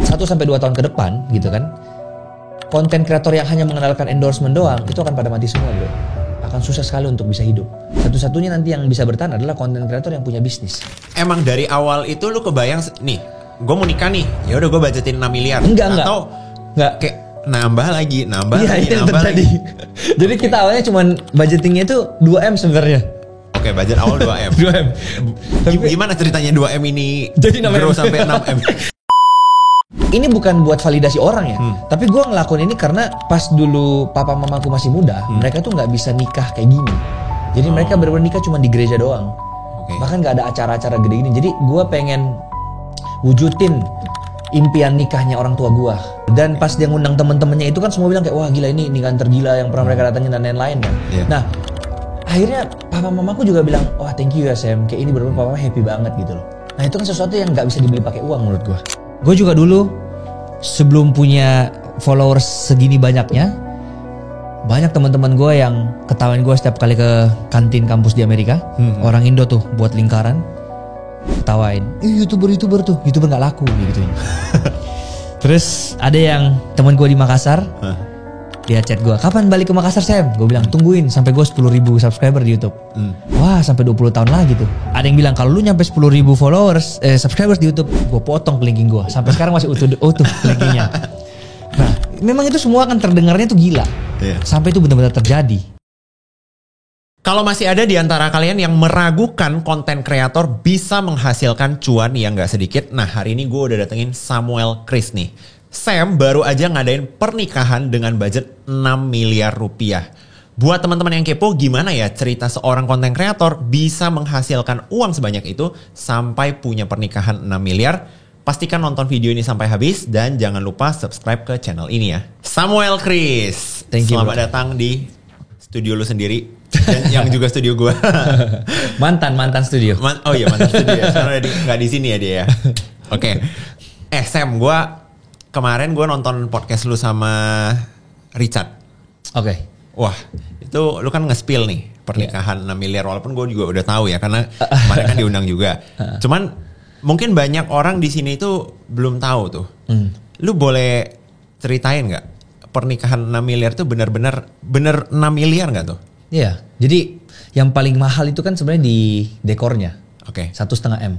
1-2 tahun ke depan gitu kan, konten kreator yang hanya mengandalkan endorsement doang itu akan pada mati semua bro. Akan susah sekali untuk bisa hidup. Satu-satunya nanti yang bisa bertahan adalah konten kreator yang punya bisnis. Emang dari awal itu lu kebayang nih, gue mau nikah nih, ya udah gue budgetin 6 miliar. Enggak. Kayak nambah lagi. Lagi. Jadi kita awalnya cuman budgetingnya itu 2M sebenarnya. Oke, budget awal 2M. 2M. Gimana ceritanya 2M ini jadi grow sampai 6M? Ini bukan buat validasi orang ya, tapi gue ngelakuin ini karena pas dulu papa mamaku masih muda, mereka tuh nggak bisa nikah kayak gini. Jadi mereka benar-benar nikah cuma di gereja doang. Bahkan nggak ada acara-acara gede gini. Jadi gue pengen wujudin impian nikahnya orang tua gue. Dan pas dia ngundang temen-temennya itu kan semua bilang kayak wah gila ini nikahan tergila yang pernah mereka datangin dan lain-lain kan. Nah akhirnya papa mamaku juga bilang wah thank you ya Sam, kayak ini bener-bener papa happy banget gitu loh. Nah itu kan sesuatu yang nggak bisa dibeli pakai uang menurut gue. Gue juga dulu sebelum punya followers segini banyaknya, banyak teman-teman gue yang ketawain gue setiap kali ke kantin kampus di Amerika. Orang Indo tuh buat lingkaran, ketawain. YouTuber tuh, YouTuber nggak laku gitu. Terus ada yang teman gue di Makassar. Dia chat gue, kapan balik ke Makassar Sam? Gue bilang tungguin sampai gue 10.000 subscriber di YouTube. Wah sampai 20 tahun lagi tuh. Ada yang bilang kalau lu nyampe 10.000 followers, subscribers di YouTube, gue potong linking gue. Sampai sekarang masih utuh linkingnya. Nah memang itu semua kan terdengarnya tuh gila. Sampai itu benar-benar terjadi. Kalau masih ada di antara kalian yang meragukan konten kreator bisa menghasilkan cuan yang gak sedikit, nah hari ini gue udah datengin Samuel Chris nih. Sam baru aja ngadain pernikahan dengan budget 6 miliar rupiah. Buat teman-teman yang kepo gimana ya cerita seorang konten kreator bisa menghasilkan uang sebanyak itu sampai punya pernikahan 6 miliar. Pastikan nonton video ini sampai habis dan jangan lupa subscribe ke channel ini ya. Samuel Chris, selamat datang di studio lu sendiri dan yang juga studio gue. mantan studio. Oh iya mantan studio. Sekarang nggak di sini ya dia ya. Oke. Sam, kemarin gue nonton podcast lu sama Richard. Oke. Wah, itu lu kan nge-spill nih pernikahan 6 miliar walaupun gue juga udah tahu ya karena kemarin kan diundang juga. Cuman mungkin banyak orang di sini itu belum tahu tuh. Lu boleh ceritain nggak pernikahan 6 miliar itu bener 6 miliar nggak tuh? Iya. Jadi yang paling mahal itu kan sebenarnya di dekornya. Oke. 1,5 M.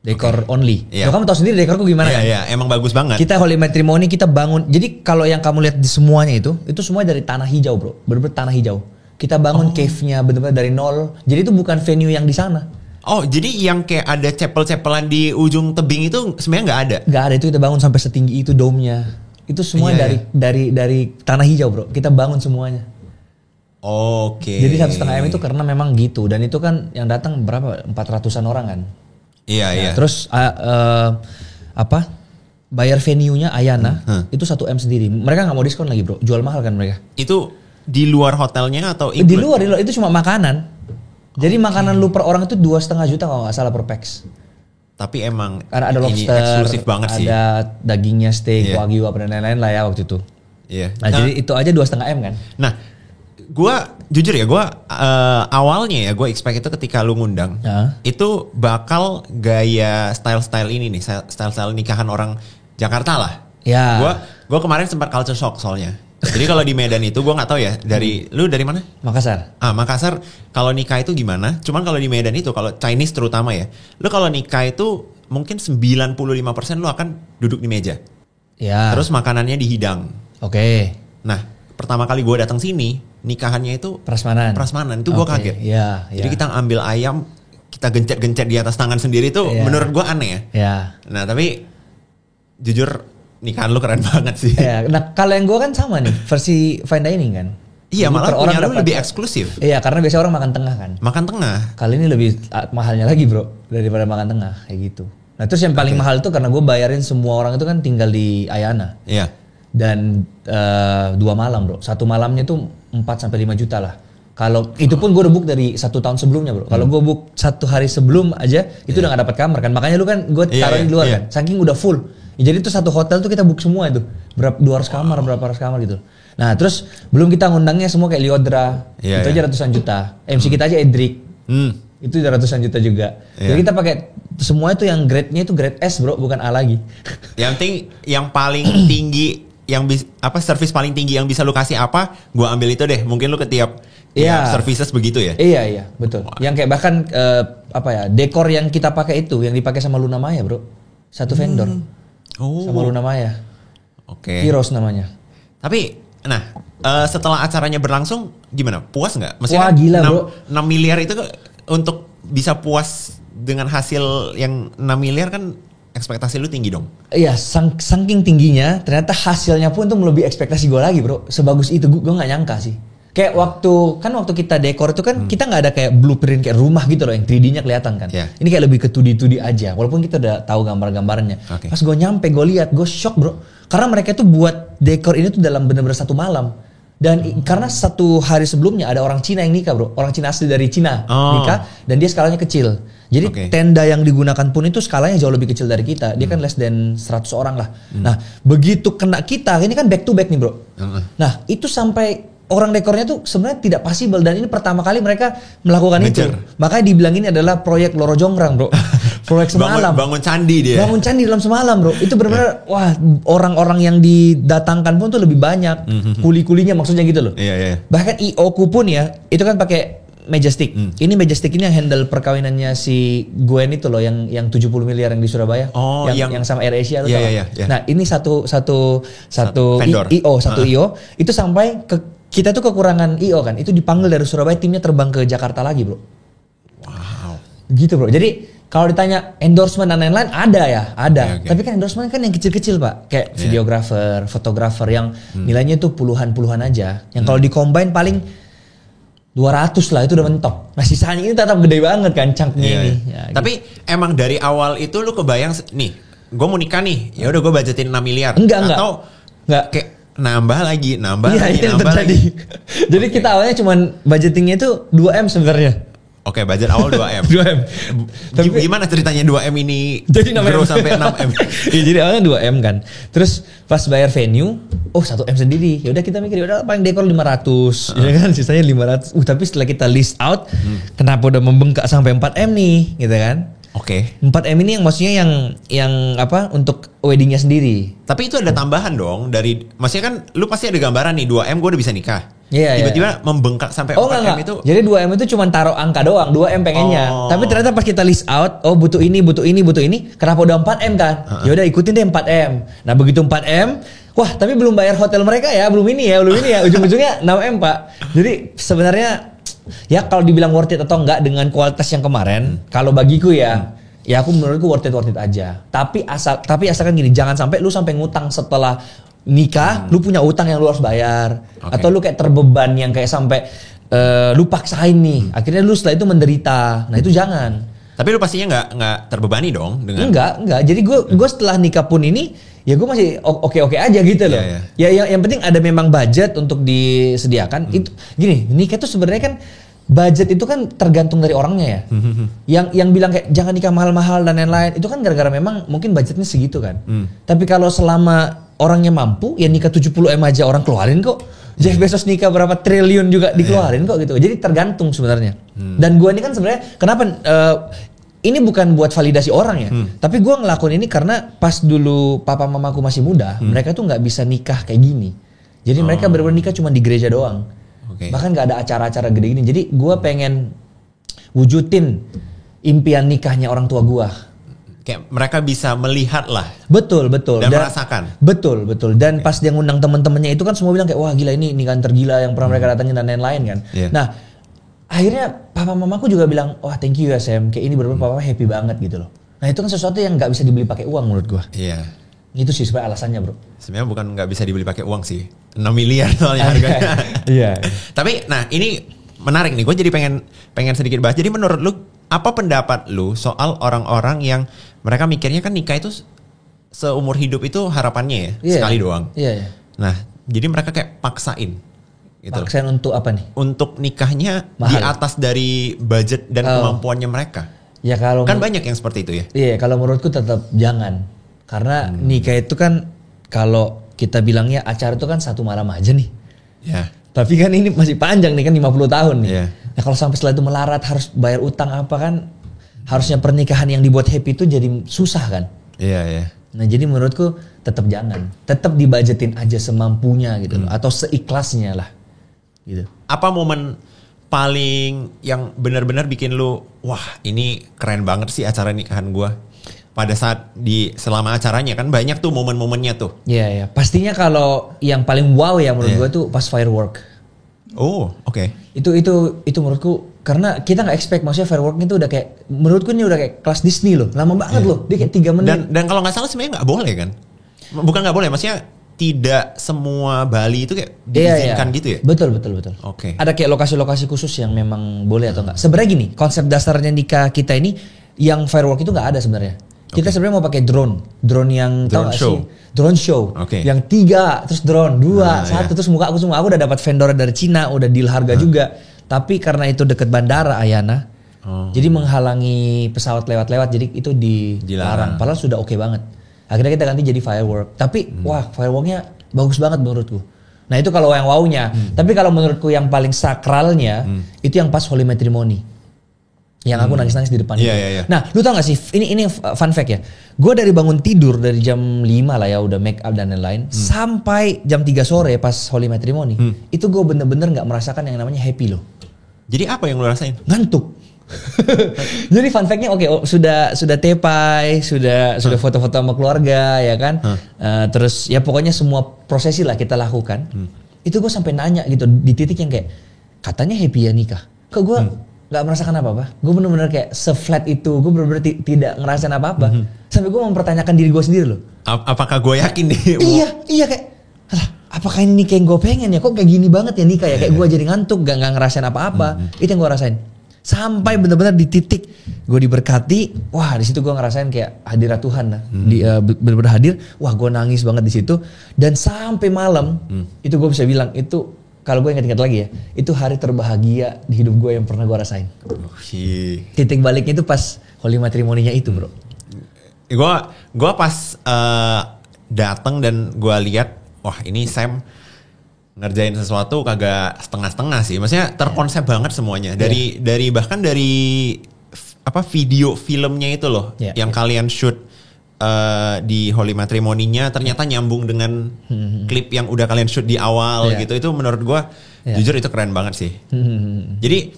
Dekor only. Lo kamu tahu sendiri dekorku gimana kan? Iya, emang bagus banget. Kita holy matrimony, kita bangun. Jadi kalau yang kamu lihat di semuanya itu semua dari tanah hijau bro. Bener-bener tanah hijau. Kita bangun cave-nya bener-bener dari nol. Jadi itu bukan venue yang di sana. Oh, jadi yang kayak ada chapel-chapelan di ujung tebing itu sebenarnya nggak ada? Nggak ada, itu kita bangun sampai setinggi itu dome-nya. Itu semua dari tanah hijau bro. Kita bangun semuanya. Oke. Jadi 1,5 M itu karena memang gitu. Dan itu kan yang datang berapa? 400-an orang kan. Iya. Terus bayar venue-nya Ayana itu 1 M sendiri. Mereka nggak mau diskon lagi bro, jual mahal kan mereka. Itu di luar hotelnya atau di luar itu cuma makanan. Jadi makanan lu per orang itu 2,5 juta kalau nggak salah per pax. Tapi emang karena ada lobster, eksklusif banget sih. Ada dagingnya steak, wagyu apa dan lain-lain lah ya waktu itu. Iya. Nah jadi itu aja 2,5 M kan. Nah gue jujur ya, gue awalnya ya gue expect itu ketika lu ngundang itu bakal gaya style ini nih, style nikahan orang Jakarta lah. Ya. Gue kemarin sempat culture shock soalnya. Jadi kalau di Medan itu gue nggak tahu ya lu dari mana? Makassar. Makassar kalau nikah itu gimana? Cuman kalau di Medan itu kalau Chinese terutama ya, lu kalau nikah itu mungkin 95% lu akan duduk di meja. Ya. Terus makanannya dihidang. Oke. Nah pertama kali gue datang sini nikahannya itu prasmanan itu gue kaget. Yeah. Jadi kita ambil ayam, kita gencet-gencet di atas tangan sendiri itu menurut gue aneh ya. Nah tapi jujur nikahan lu keren banget sih. Nah kalau yang gue kan sama nih versi fine dining kan. Iya, malah punya lu lebih eksklusif. Iya karena biasanya orang makan tengah kan. Makan tengah. Kali ini lebih mahalnya lagi bro daripada makan tengah kayak gitu. Nah terus yang paling mahal itu karena gue bayarin semua orang itu kan tinggal di Ayana. Iya. Dan 2 malam bro, 1 malamnya tuh 4-5 juta lah. Kalau itu pun gue udah book dari 1 tahun sebelumnya bro. Kalau gue book 1 hari sebelum aja itu udah gak dapat kamar kan. Makanya lu kan gue taruh di luar kan. Saking udah full. Ya, jadi tuh satu hotel tuh kita book semua itu. Berapa 200 kamar, berapa ratus kamar gitu. Nah terus belum kita ngundangnya semua kayak Liodra. Itu aja ratusan juta. MC kita aja Edric. Itu udah ratusan juta juga. Jadi kita pakai Semua itu yang grade-nya itu grade S bro, bukan A lagi. Yang penting yang paling tinggi, yang service paling tinggi yang bisa lu kasih apa, gua ambil itu deh. Mungkin lu ke tiap services begitu ya? Iya betul. Wow. Yang kayak bahkan dekor yang kita pakai itu yang dipakai sama Luna Maya bro, satu vendor. Sama Luna Maya. Oke. Heroes namanya. Tapi, setelah acaranya berlangsung gimana? Puas nggak? Maksudnya wah gila 6, bro. 6 miliar itu untuk bisa puas dengan hasil yang 6 miliar kan ekspektasi lu tinggi dong. Iya, saking tingginya ternyata hasilnya pun tuh melebihi ekspektasi gue lagi bro. Sebagus itu gue gak nyangka sih. Kayak waktu kita dekor itu kan kita gak ada kayak blueprint kayak rumah gitu loh yang 3D-nya kelihatan kan. Yeah. Ini kayak lebih ke 2D aja. Walaupun kita udah tahu gambar-gambarnya. Okay. Pas gue nyampe gue lihat gue shock bro. Karena mereka tuh buat dekor ini tuh dalam bener-bener satu malam. Dan karena satu hari sebelumnya ada orang Cina yang nikah bro. Orang Cina asli dari Cina nikah. Dan dia skalanya kecil. Jadi tenda yang digunakan pun itu skalanya jauh lebih kecil dari kita. Dia kan less than 100 orang lah. Nah begitu kena kita, ini kan back to back nih bro. Nah itu sampai orang dekornya tuh sebenarnya tidak possible. Dan ini pertama kali mereka melakukan itu. Makanya dibilang ini adalah proyek Loro Jonggrang bro. Proyek semalam. Bangun candi dia. Bangun candi dalam semalam bro. Itu benar-benar wah orang-orang yang didatangkan pun tuh lebih banyak. Kuli-kulinya maksudnya gitu loh. Bahkan IO ku pun ya itu kan pakai Majestic. Ini Majestic ini yang handle perkawinannya si Gwen itu loh yang 70 miliar yang di Surabaya. Yang sama AirAsia tuh. Nah, ini satu vendor. Satu IO itu sampai ke kita tuh kekurangan IO kan. Itu dipanggil dari Surabaya, timnya terbang ke Jakarta lagi, bro. Wow. Gitu, bro. Jadi kalau ditanya endorsement dan lain-lain ada ya, ada. Tapi kan endorsement kan yang kecil-kecil, Pak. Kayak videographer, fotografer yang nilainya tuh puluhan-puluhan aja. Yang kalau di-combine paling 200 lah, itu udah mentok. Nah sisanya ini tetap gede banget kan chunk-nya ini. Ya, tapi gitu. Emang dari awal itu lu kebayang nih, gue mau nikah nih, ya udah gue budgetin 6 miliar. Enggak. Atau kayak nambah lagi. Jadi kita awalnya cuman budgetingnya itu 2M sebenarnya. Oke, budget awal 2M. 2M. Tapi gimana ceritanya 2M ini jadi grow sampai 6M? Ya, jadi awalnya 2M kan. Terus pas bayar venue, 1M sendiri. Ya udah kita mikir, udah paling dekor 500. Ya kan, sisanya 500. Tapi setelah kita list out, kenapa udah membengkak sampai 4M nih, gitu kan? Oke. 4M ini yang maksudnya yang apa untuk weddingnya sendiri. Tapi itu ada tambahan dong dari, maksudnya kan lu pasti ada gambaran nih 2M gue udah bisa nikah. Tiba-tiba membengkak sampai 4M itu. Jadi 2M itu cuma taruh angka doang, 2M pengennya. Tapi ternyata pas kita list out, butuh ini. Kenapa udah 4M kan? Ya udah ikutin deh 4M. Nah, begitu 4M, wah, tapi belum bayar hotel mereka ya, belum ini ya. Ujung-ujungnya 6M, Pak. Jadi sebenarnya ya kalau dibilang worth it atau enggak dengan kualitas yang kemarin, kalau bagiku ya aku menurutku worth it aja. Tapi asalkan gini, jangan sampai lu sampai ngutang setelah nikah, lu punya utang yang lu harus bayar, atau lu kayak terbeban yang kayak sampai lu paksain nih, akhirnya lu setelah itu menderita. Nah itu jangan. Tapi lu pastinya nggak terbebani dong dengan. Enggak. Jadi gue setelah nikah pun ini ya gue masih oke aja gitu loh. Ya yang penting ada memang budget untuk disediakan. Itu gini, nikah itu sebenarnya kan budget itu kan tergantung dari orangnya ya. Yang bilang kayak jangan nikah mahal-mahal dan lain-lain, itu kan gara-gara memang mungkin budgetnya segitu kan. Tapi kalau selama orangnya mampu, ya nikah 70M aja orang keluarin kok. Jeff Bezos nikah berapa triliun juga dikeluarin kok gitu. Jadi tergantung sebenarnya. Dan gue ini kan sebenarnya kenapa ini bukan buat validasi orang ya. Tapi gue ngelakuin ini karena pas dulu papa mamaku masih muda, mereka tuh nggak bisa nikah kayak gini. Jadi mereka benar-benar nikah cuma di gereja doang. Bahkan gak ada acara-acara gede gini. Jadi gue pengen wujudin impian nikahnya orang tua gue. Kayak mereka bisa melihat lah. Betul. Dan merasakan. Betul. Dan pas dia ngundang teman-temannya itu kan semua bilang kayak wah gila ini nikahan tergila yang pernah mereka datangin dan lain-lain kan. Nah akhirnya papa mamaku juga bilang wah thank you ya Sam. Kayak ini bener-bener papa happy banget gitu loh. Nah itu kan sesuatu yang gak bisa dibeli pakai uang menurut gue. Itu sih sebenarnya alasannya bro. Sebenarnya bukan nggak bisa dibeli pakai uang sih, 6 miliar soalnya harganya. Iya. Tapi nah ini menarik nih, gue jadi pengen sedikit bahas. Jadi menurut lu apa pendapat lu soal orang-orang yang mereka mikirnya kan nikah itu seumur hidup itu harapannya ya sekali doang. Iya. Nah jadi mereka kayak paksain. Gitu. Paksain untuk apa nih? Untuk nikahnya mahal. Di atas dari budget dan kemampuannya mereka. Ya kalau kan banyak yang seperti itu ya. Iya kalau menurutku tetap jangan. Karena nikah itu kan kalau kita bilangnya acara itu kan satu malam aja nih. Tapi kan ini masih panjang nih kan 50 tahun nih. Nah kalau sampai setelah itu melarat harus bayar utang apa kan. harusnya pernikahan yang dibuat happy itu jadi susah kan. Iya. Nah jadi menurutku tetap jangan, tetap dibajetin aja semampunya gitu loh, atau seikhlasnya lah gitu. Apa momen paling yang benar-benar bikin lu, wah ini keren banget sih acara nikahan gua? Pada saat selama acaranya kan banyak tuh momen-momennya tuh. Iya. Pastinya kalau yang paling wow ya menurut gua tuh pas firework. Oh, oke. Itu menurutku karena kita nggak expect, maksudnya firework itu udah kayak, menurutku ini udah kayak kelas Disney loh, lama banget loh, dia kayak 3 menit. Dan kalau nggak salah sebenarnya nggak boleh kan? Bukan nggak boleh, maksudnya tidak semua Bali itu kayak diizinkan gitu ya? Betul. Oke. Ada kayak lokasi-lokasi khusus yang memang boleh atau nggak. Sebenarnya gini, konsep dasarnya nikah kita ini yang firework itu nggak ada sebenarnya. Kita sebenarnya mau pakai drone yang tahu nggak sih? Drone show. Yang 3, terus drone 2, 1, terus muka aku semua. Aku udah dapat vendor dari Cina, udah deal harga juga. Tapi karena itu deket bandara Ayana, jadi menghalangi pesawat lewat-lewat, jadi itu dilarang. Padahal sudah oke banget. Akhirnya kita ganti jadi firework. Tapi wah, fireworknya bagus banget menurutku. Nah itu kalau yang wow-nya. Tapi kalau menurutku yang paling sakralnya itu yang pas holy matrimony. Yang aku nangis-nangis di depan. Iya. Nah, lu tau gak sih, ini fun fact ya. Gue dari bangun tidur dari jam 5 lah ya, udah make up dan lain-lain, sampai jam 3 sore pas holy matrimony, itu gue bener-bener gak merasakan yang namanya happy loh. Jadi apa yang lu rasain? Ngantuk. Jadi fun fact-nya sudah tepai, sudah foto-foto sama keluarga ya kan. Terus ya pokoknya semua prosesi lah kita lakukan. Itu gue sampai nanya gitu di titik yang kayak, katanya happy ya nikah. Kok gue gak merasakan apa-apa. Gue bener-bener kayak se-flat itu. Gue bener-bener tidak ngerasain apa-apa. Sampai gue mempertanyakan diri gue sendiri loh. Apakah gue yakin nih? Iya kayak, apakah ini kayak gue pengen ya? Kok kayak gini banget ya nikah ya? Kayak gue jadi ngantuk, gak ngerasain apa-apa. Itu yang gue rasain. Sampai bener-bener di titik gue diberkati. Wah di situ gue ngerasain kayak hadirat Tuhan lah. Bener-bener hadir. Wah gue nangis banget di situ. Dan sampai malam, itu gue bisa bilang itu, kalau gue ingat-ingat lagi ya, itu hari terbahagia di hidup gue yang pernah gue rasain. Titik baliknya itu pas holy matrimoninya itu bro. Gue pas datang dan gue lihat, wah ini Sam ngerjain sesuatu kagak setengah-setengah sih. Maksudnya terkonsep banget semuanya. Dari bahkan dari video filmnya itu loh, yang kalian shoot di holy matrimoninya ternyata nyambung dengan klip yang udah kalian shoot di awal gitu. Itu menurut gue jujur itu keren banget sih. Jadi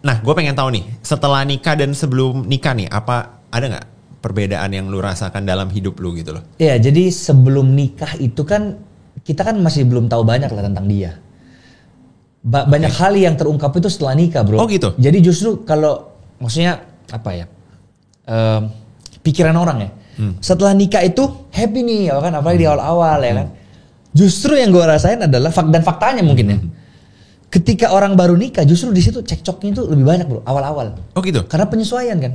nah gue pengen tahu nih, setelah nikah dan sebelum nikah nih, ada nggak perbedaan yang lu rasakan dalam hidup lu gitu loh? Iya, jadi sebelum nikah itu kan kita kan masih belum tahu banyak lah tentang dia. Banyak hal yang terungkap itu setelah nikah bro. Oh gitu? Jadi justru kalau maksudnya apa ya, pikiran orang ya. Setelah nikah itu happy nih ya kan, apalagi di awal-awal ya kan. Justru yang gue rasain adalah faktanya mungkin ya. Ketika orang baru nikah justru di situ cekcoknya itu lebih banyak bro, awal-awal. Oh gitu? Karena penyesuaian kan.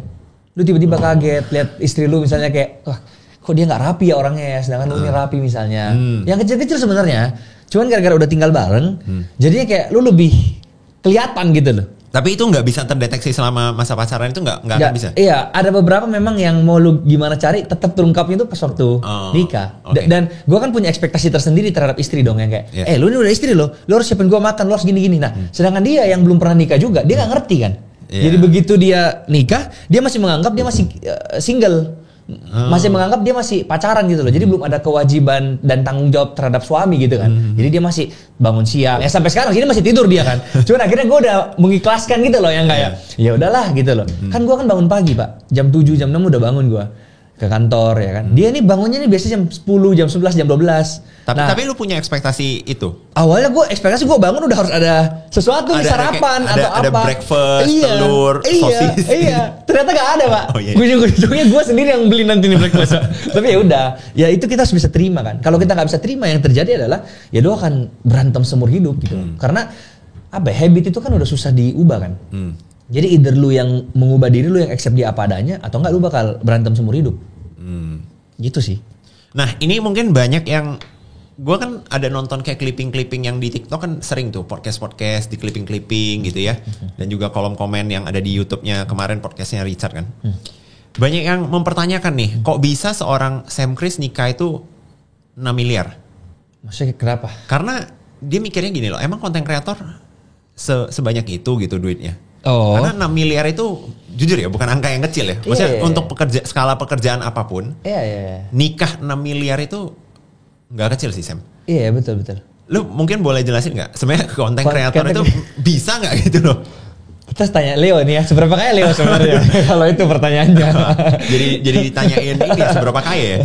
Lu tiba-tiba kaget lihat istri lu misalnya kayak, wah kok dia nggak rapi ya orangnya ya, sedangkan lu ini rapi misalnya. Yang kecil-kecil sebenarnya, cuman gara-gara udah tinggal bareng, jadinya kayak lu lebih kelihatan gitu loh. Tapi itu nggak bisa terdeteksi selama masa pacaran, itu nggak akan bisa? Iya, ada beberapa memang yang mau lu gimana cari tetap terungkapnya itu pas waktu nikah. Dan gue kan punya ekspektasi tersendiri terhadap istri dong yang kayak, lu ini udah istri lo, lu harus siapin gue makan, lu harus gini-gini. Nah, sedangkan dia yang belum pernah nikah juga, dia nggak ngerti kan. Jadi begitu dia nikah, dia masih menganggap dia masih single. Masih menganggap dia masih pacaran gitu loh. Jadi belum ada kewajiban dan tanggung jawab terhadap suami gitu kan. Jadi dia masih bangun siang. Ya sampai sekarang sini masih tidur dia kan. Cuman akhirnya gue udah mengikhlaskan gitu loh yang kayak ya udahlah gitu loh. Kan gue kan bangun pagi Pak. Jam 7, jam 6 udah bangun gue ke kantor ya kan. Dia nih bangunnya nih biasanya jam 10, jam 11, jam 12. Tapi lu punya ekspektasi itu? Awalnya gue ekspektasi gue bangun udah harus ada sesuatu nih, sarapan atau apa. Ada breakfast, telur, sosis. Iya, ternyata gak ada Pak. Oh, iya. Ujung-ujungnya gue sendiri yang beli nanti nih breakfast. Tapi ya udah, ya itu kita harus bisa terima kan. Kalau kita gak bisa terima, yang terjadi adalah ya lu akan berantem seumur hidup gitu. Karena habit itu kan udah susah diubah kan. Jadi either lu yang mengubah diri, lu yang accept dia apa adanya, atau enggak lu bakal berantem seumur hidup. Gitu sih. Nah ini mungkin banyak yang, gue kan ada nonton kayak clipping-clipping yang di TikTok kan sering tuh podcast-podcast di clipping-clipping gitu ya. Dan juga kolom komen yang ada di YouTube-nya kemarin podcastnya Richard kan. Banyak yang mempertanyakan nih, kok bisa seorang Sam Chris nikah itu 6 miliar? Maksudnya kenapa? Karena dia mikirnya gini loh, emang konten kreator sebanyak itu gitu duitnya. Karena 6 miliar itu jujur ya bukan angka yang kecil ya. Maksudnya untuk skala pekerjaan apapun. Nikah 6 miliar itu nggak kecil sih Sam. Iya betul. Lu mungkin boleh jelasin nggak? Sebenarnya konten kreator itu bisa nggak gitu loh? Kita tanya Leo nih ya, seberapa kaya Leo sebenarnya? Kalau itu pertanyaannya. jadi ditanyain ini seberapa kaya ya?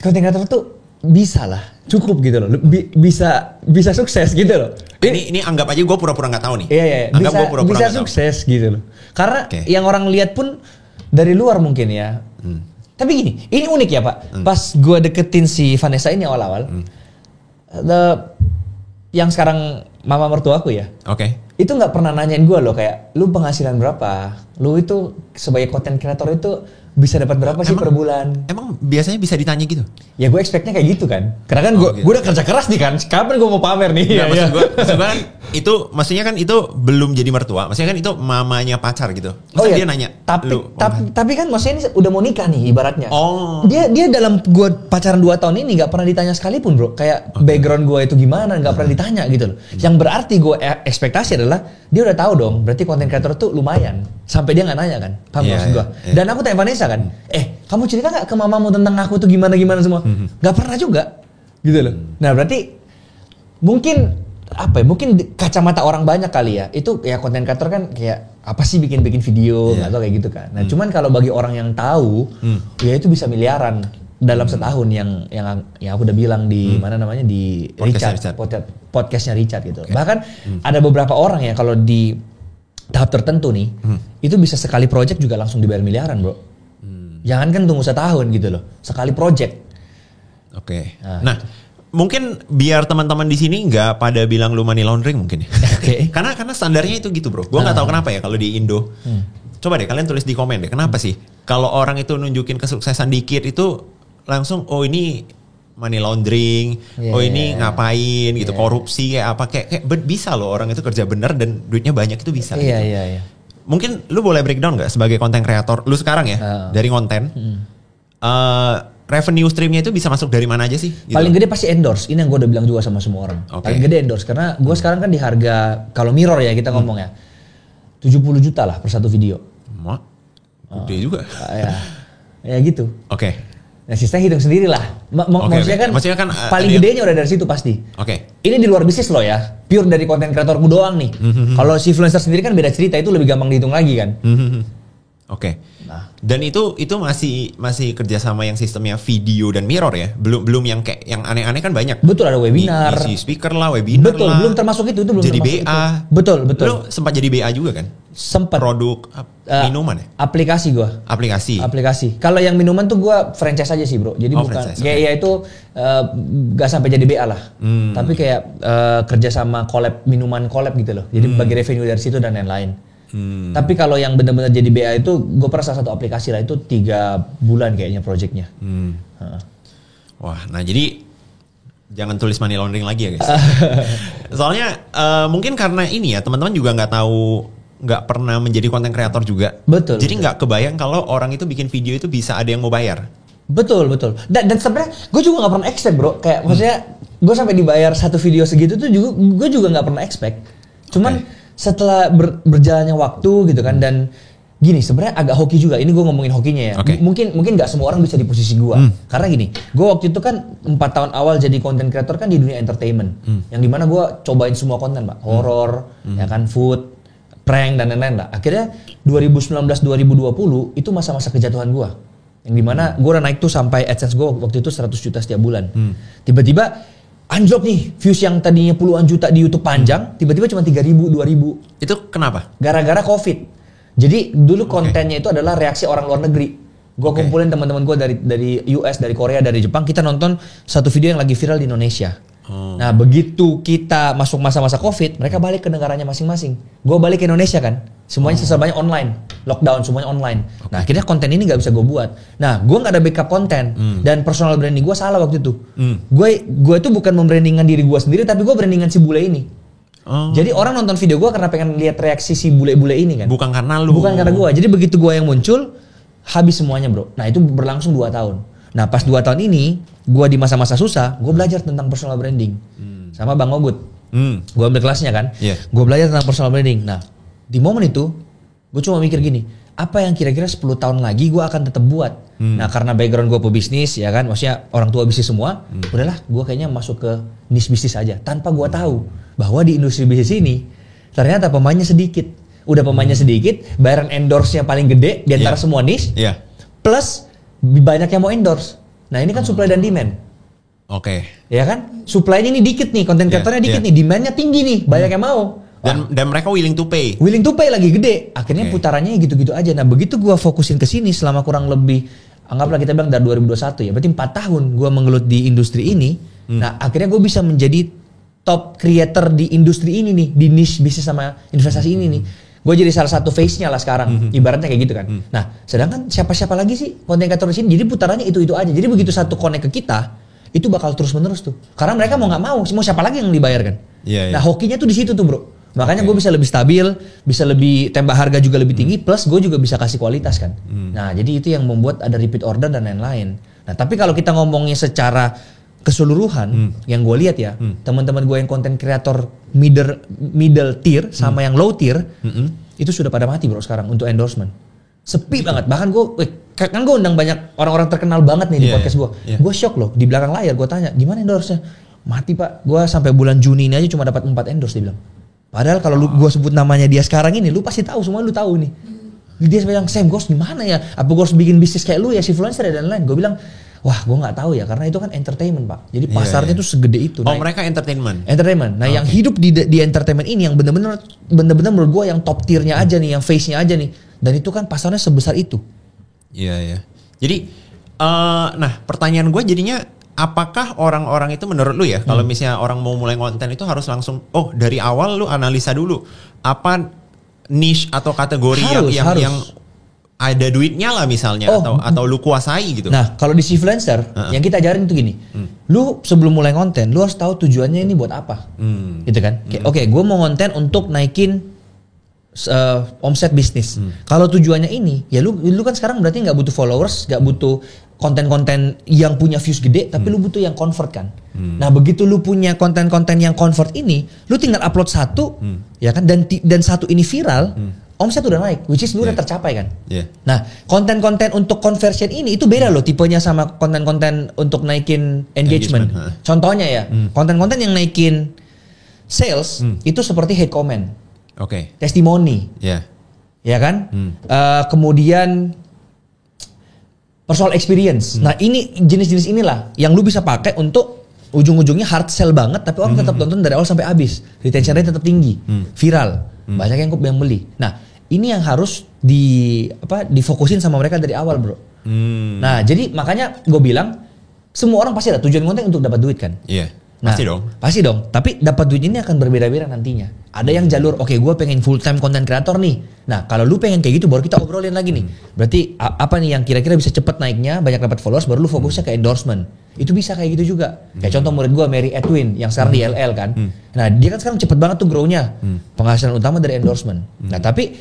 Konten kreator tuh bisa lah, cukup gitu loh. Bisa sukses gitu loh. Ini anggap aja gue pura-pura nggak tahu nih. Iya. Anggap gue pura-pura bisa sukses tahu. gitu loh. Karena yang orang lihat pun dari luar mungkin ya. Tapi gini, ini unik ya Pak. Pas gue deketin si Vanessa ini awal-awal, yang sekarang mama mertuaku ya. Itu nggak pernah nanyain gue loh kayak, lu penghasilan berapa? Lu itu sebagai content creator itu bisa dapat berapa sih per bulan? Emang biasanya bisa ditanya gitu? Ya gue expectnya kayak gitu kan. Karena kan gue udah kerja keras nih kan. Kapan gue mau pamer nih? Maksud gue kan maksudnya kan itu belum jadi mertua. Maksudnya kan itu mamanya pacar gitu. Masa dia nanya. Tapi kan maksudnya ini udah mau nikah nih ibaratnya. Dia dalam gue pacaran 2 tahun ini nggak pernah ditanya sekalipun bro. Kayak background gue itu gimana nggak pernah ditanya gitu loh. Yang berarti gue ekspektasi adalah dia udah tahu dong. Berarti content creator tuh lumayan. Sampai dia nggak nanya kan. Paham maksud gue? Dan aku tanya Vanessa kan, kamu cerita nggak ke mamamu tentang aku tuh gimana semua? Nggak pernah juga, gitu loh. Nah berarti mungkin kacamata orang banyak kali ya. Itu ya konten kreator kan kayak apa sih bikin video atau kayak gitu kan. Nah cuman kalau bagi orang yang tahu, ya itu bisa miliaran dalam setahun yang aku udah bilang di mana namanya di podcastnya Richard gitu. Bahkan ada beberapa orang ya kalau di tahap tertentu nih, itu bisa sekali project juga langsung dibayar miliaran bro. Jangan kan tunggu setahun gitu loh, sekali project. Nah mungkin biar teman-teman di sini nggak pada bilang lu money laundering mungkin ya. karena standarnya itu gitu bro. Gue nggak tahu kenapa ya kalau di Indo. Coba deh kalian tulis di komen deh, kenapa sih kalau orang itu nunjukin kesuksesan dikit itu langsung ini money laundering, ini ngapain gitu, korupsi kayak apa kayak bisa loh orang itu kerja bener dan duitnya banyak itu bisa. Iya. Mungkin lu boleh breakdown nggak sebagai konten kreator lu sekarang ya dari konten revenue streamnya itu bisa masuk dari mana aja sih? Gitu. Paling gede pasti endorse. Ini yang gue udah bilang juga sama semua orang. Paling gede endorse karena gue sekarang kan di harga kalau mirror ya kita ngomong ya 70 juta lah per satu video. Gede juga. Ya gitu. Nah sisanya hitung sendiri lah. Maksudnya kan paling gedenya udah dari situ pasti. Ini di luar bisnis loh ya. Pure dari konten kreatorku doang nih. Kalau si influencer sendiri kan beda cerita, itu lebih gampang dihitung lagi kan. Nah. Dan itu masih kerjasama yang sistemnya video dan mirror ya. Belum yang kayak yang aneh-aneh kan banyak. Betul, ada webinar. Isi speaker lah, webinar betul, lah. belum termasuk itu belum jadi termasuk BA. Itu. Betul. Lu sempat jadi BA juga kan? Sempat. Produk minuman ya? Aplikasi gua. Aplikasi. Kalau yang minuman tuh gua franchise aja sih, Bro. Jadi bukan kayak ya itu gak sampai jadi BA lah. Tapi kayak kerja sama minuman collab gitu loh. Jadi bagi revenue dari situ dan lain-lain. Tapi kalau yang benar-benar jadi BA itu gue pernah salah satu aplikasi lah itu 3 bulan kayaknya projectnya. Wah, nah jadi jangan tulis money laundering lagi ya guys. Soalnya mungkin karena ini ya teman-teman juga nggak pernah menjadi konten kreator juga. Betul. Jadi nggak kebayang kalau orang itu bikin video itu bisa ada yang mau bayar. Betul. Dan sebenarnya gue juga nggak pernah expect bro. Kayak maksudnya gue sampai dibayar satu video segitu tuh juga gue juga nggak pernah expect. Cuman setelah berjalannya waktu gitu kan dan gini sebenarnya agak hoki juga. Ini gue ngomongin hokinya ya. Mungkin nggak semua orang bisa di posisi gue. Karena gini, gue waktu itu kan 4 tahun awal jadi content creator kan di dunia entertainment. Yang dimana gue cobain semua konten pak, horror, ya kan, food, prank dan lain-lain lah. Akhirnya 2019-2020 itu masa-masa kejatuhan gue. Yang dimana gue udah naik tuh sampai AdSense gue waktu itu 100 juta setiap bulan. Tiba-tiba anjlok nih, views yang tadinya puluhan juta di YouTube panjang, tiba-tiba cuma 3.000, 2.000. Itu kenapa? Gara-gara COVID. Jadi dulu kontennya itu adalah reaksi orang luar negeri. Gue kumpulin teman-teman gue dari US, dari Korea, dari Jepang. Kita nonton satu video yang lagi viral di Indonesia. Nah begitu kita masuk masa-masa COVID, mereka balik ke negaranya masing-masing. Gue balik ke Indonesia kan, semuanya semuanya online, lockdown semuanya online. Nah akhirnya konten ini nggak bisa gue buat. Nah gue nggak ada backup konten dan personal branding gue salah waktu itu. Gue itu bukan membrandingkan diri gue sendiri, tapi gue brandingan si bule ini. Jadi orang nonton video gue karena pengen lihat reaksi si bule-bule ini kan. Bukan karena lu. Bukan karena gue. Jadi begitu gue yang muncul, habis semuanya bro. Nah itu berlangsung 2 tahun. Nah pas 2 tahun ini, gue di masa-masa susah, gue belajar tentang personal branding. Sama Bang Ogut. Gue ambil kelasnya kan. Gue belajar tentang personal branding. Nah di momen itu gue cuma mikir gini, apa yang kira-kira 10 tahun lagi gue akan tetap buat. Nah karena background gue pebisnis ya kan, maksudnya orang tua bisnis semua, udahlah gue kayaknya masuk ke niche bisnis aja. Tanpa gue tahu bahwa di industri bisnis ini ternyata pemainnya sedikit. Udah pemainnya sedikit, bayaran endorse-nya paling gede di antara semua niche, plus banyak yang mau endorse. Nah ini kan supply dan demand. Ya kan, supply-nya ini dikit nih, konten kreatornya dikit nih, demand-nya tinggi nih, banyak yang mau. Dan mereka willing to pay. Willing to pay lagi gede. Akhirnya putarannya gitu-gitu aja. Nah begitu gue fokusin ke sini selama kurang lebih, anggaplah kita bilang dari 2021 ya. Berarti 4 tahun gue mengelut di industri ini. Nah akhirnya gue bisa menjadi top creator di industri ini nih. Di niche bisnis sama investasi ini nih. Gue jadi salah satu face-nya lah sekarang. Ibaratnya kayak gitu kan. Nah sedangkan siapa-siapa lagi sih konten kreator di sini. Jadi putarannya itu-itu aja. Jadi begitu satu connect ke kita, itu bakal terus-menerus tuh. Karena mereka mau nggak mau siapa lagi yang dibayarkan. Nah hokinya tuh di situ tuh bro. Makanya gue bisa lebih stabil, bisa lebih tembak harga juga lebih tinggi, plus gue juga bisa kasih kualitas kan. Nah jadi itu yang membuat ada repeat order dan lain-lain. Nah tapi kalau kita ngomongnya secara keseluruhan, yang gue lihat ya, teman-teman gue yang konten kreator middle tier sama yang low tier, itu sudah pada mati bro sekarang untuk endorsement. Sepi banget, bahkan gue, kan gue undang banyak orang-orang terkenal banget nih di podcast gue. Gue shock loh, di belakang layar gue tanya, gimana endorse-nya? Mati pak, gue sampai bulan Juni ini aja cuma dapat 4 endorse dia bilang. Padahal kalau gue sebut namanya dia sekarang ini, lu pasti tahu, semua lu tahu nih. Dia bilang, Sam, gue harus gimana ya? Apa gue harus bikin bisnis kayak lu ya, si influencer dan lain-lain? Gue bilang, wah gue nggak tahu ya, karena itu kan entertainment pak. Jadi pasarnya tuh segede itu. Oh mereka entertainment. Entertainment. Nah yang hidup di entertainment ini, yang bener-bener menurut gue yang top tiernya aja nih, yang face-nya aja nih. Dan itu kan pasarnya sebesar itu. Iya. Jadi, nah pertanyaan gue jadinya, apakah orang-orang itu menurut lu ya, kalau misalnya orang mau mulai konten itu harus langsung, dari awal lu analisa dulu apa niche atau kategori yang ada duitnya lah misalnya, atau lu kuasai gitu. Nah kalau di influencer yang kita ajarin itu gini, lu sebelum mulai konten lu harus tahu tujuannya ini buat apa, gitu kan? Oke, gue mau konten untuk naikin omset bisnis. Kalau tujuannya ini, ya lu kan sekarang berarti nggak butuh followers, nggak butuh konten-konten yang punya views gede, tapi lu butuh yang convert kan. Nah begitu lu punya konten-konten yang convert ini, lu tinggal upload satu, ya kan, dan satu ini viral, omset udah naik, which is lu udah tercapai kan. Nah konten-konten untuk conversion ini itu beda loh tipenya sama konten-konten untuk naikin engagement. Contohnya ya, konten-konten yang naikin sales itu seperti hate comment, testimoni, ya kan, kemudian personal experience. Nah ini jenis-jenis inilah yang lu bisa pakai untuk ujung-ujungnya hard sell banget, tapi orang tetap tonton dari awal sampai habis, retention rate tetap tinggi, viral, banyak yang beli. Nah ini yang harus difokusin sama mereka dari awal bro. Nah jadi makanya gue bilang semua orang pasti ada tujuan konten untuk dapat duit kan. Nah, pasti dong. Tapi dapat duit ini akan berbeda-beda nantinya. Ada yang jalur, gue pengen full time content creator nih. Nah, kalau lu pengen kayak gitu, baru kita obrolin lagi nih. Berarti apa nih yang kira-kira bisa cepet naiknya, banyak dapat followers, baru lu fokusnya ke endorsement. Itu bisa kayak gitu juga. Kayak contoh murid gue, Mary Edwin, yang sekarang di LL kan. Nah, dia kan sekarang cepet banget tuh grow-nya. Penghasilan utama dari endorsement. Nah, tapi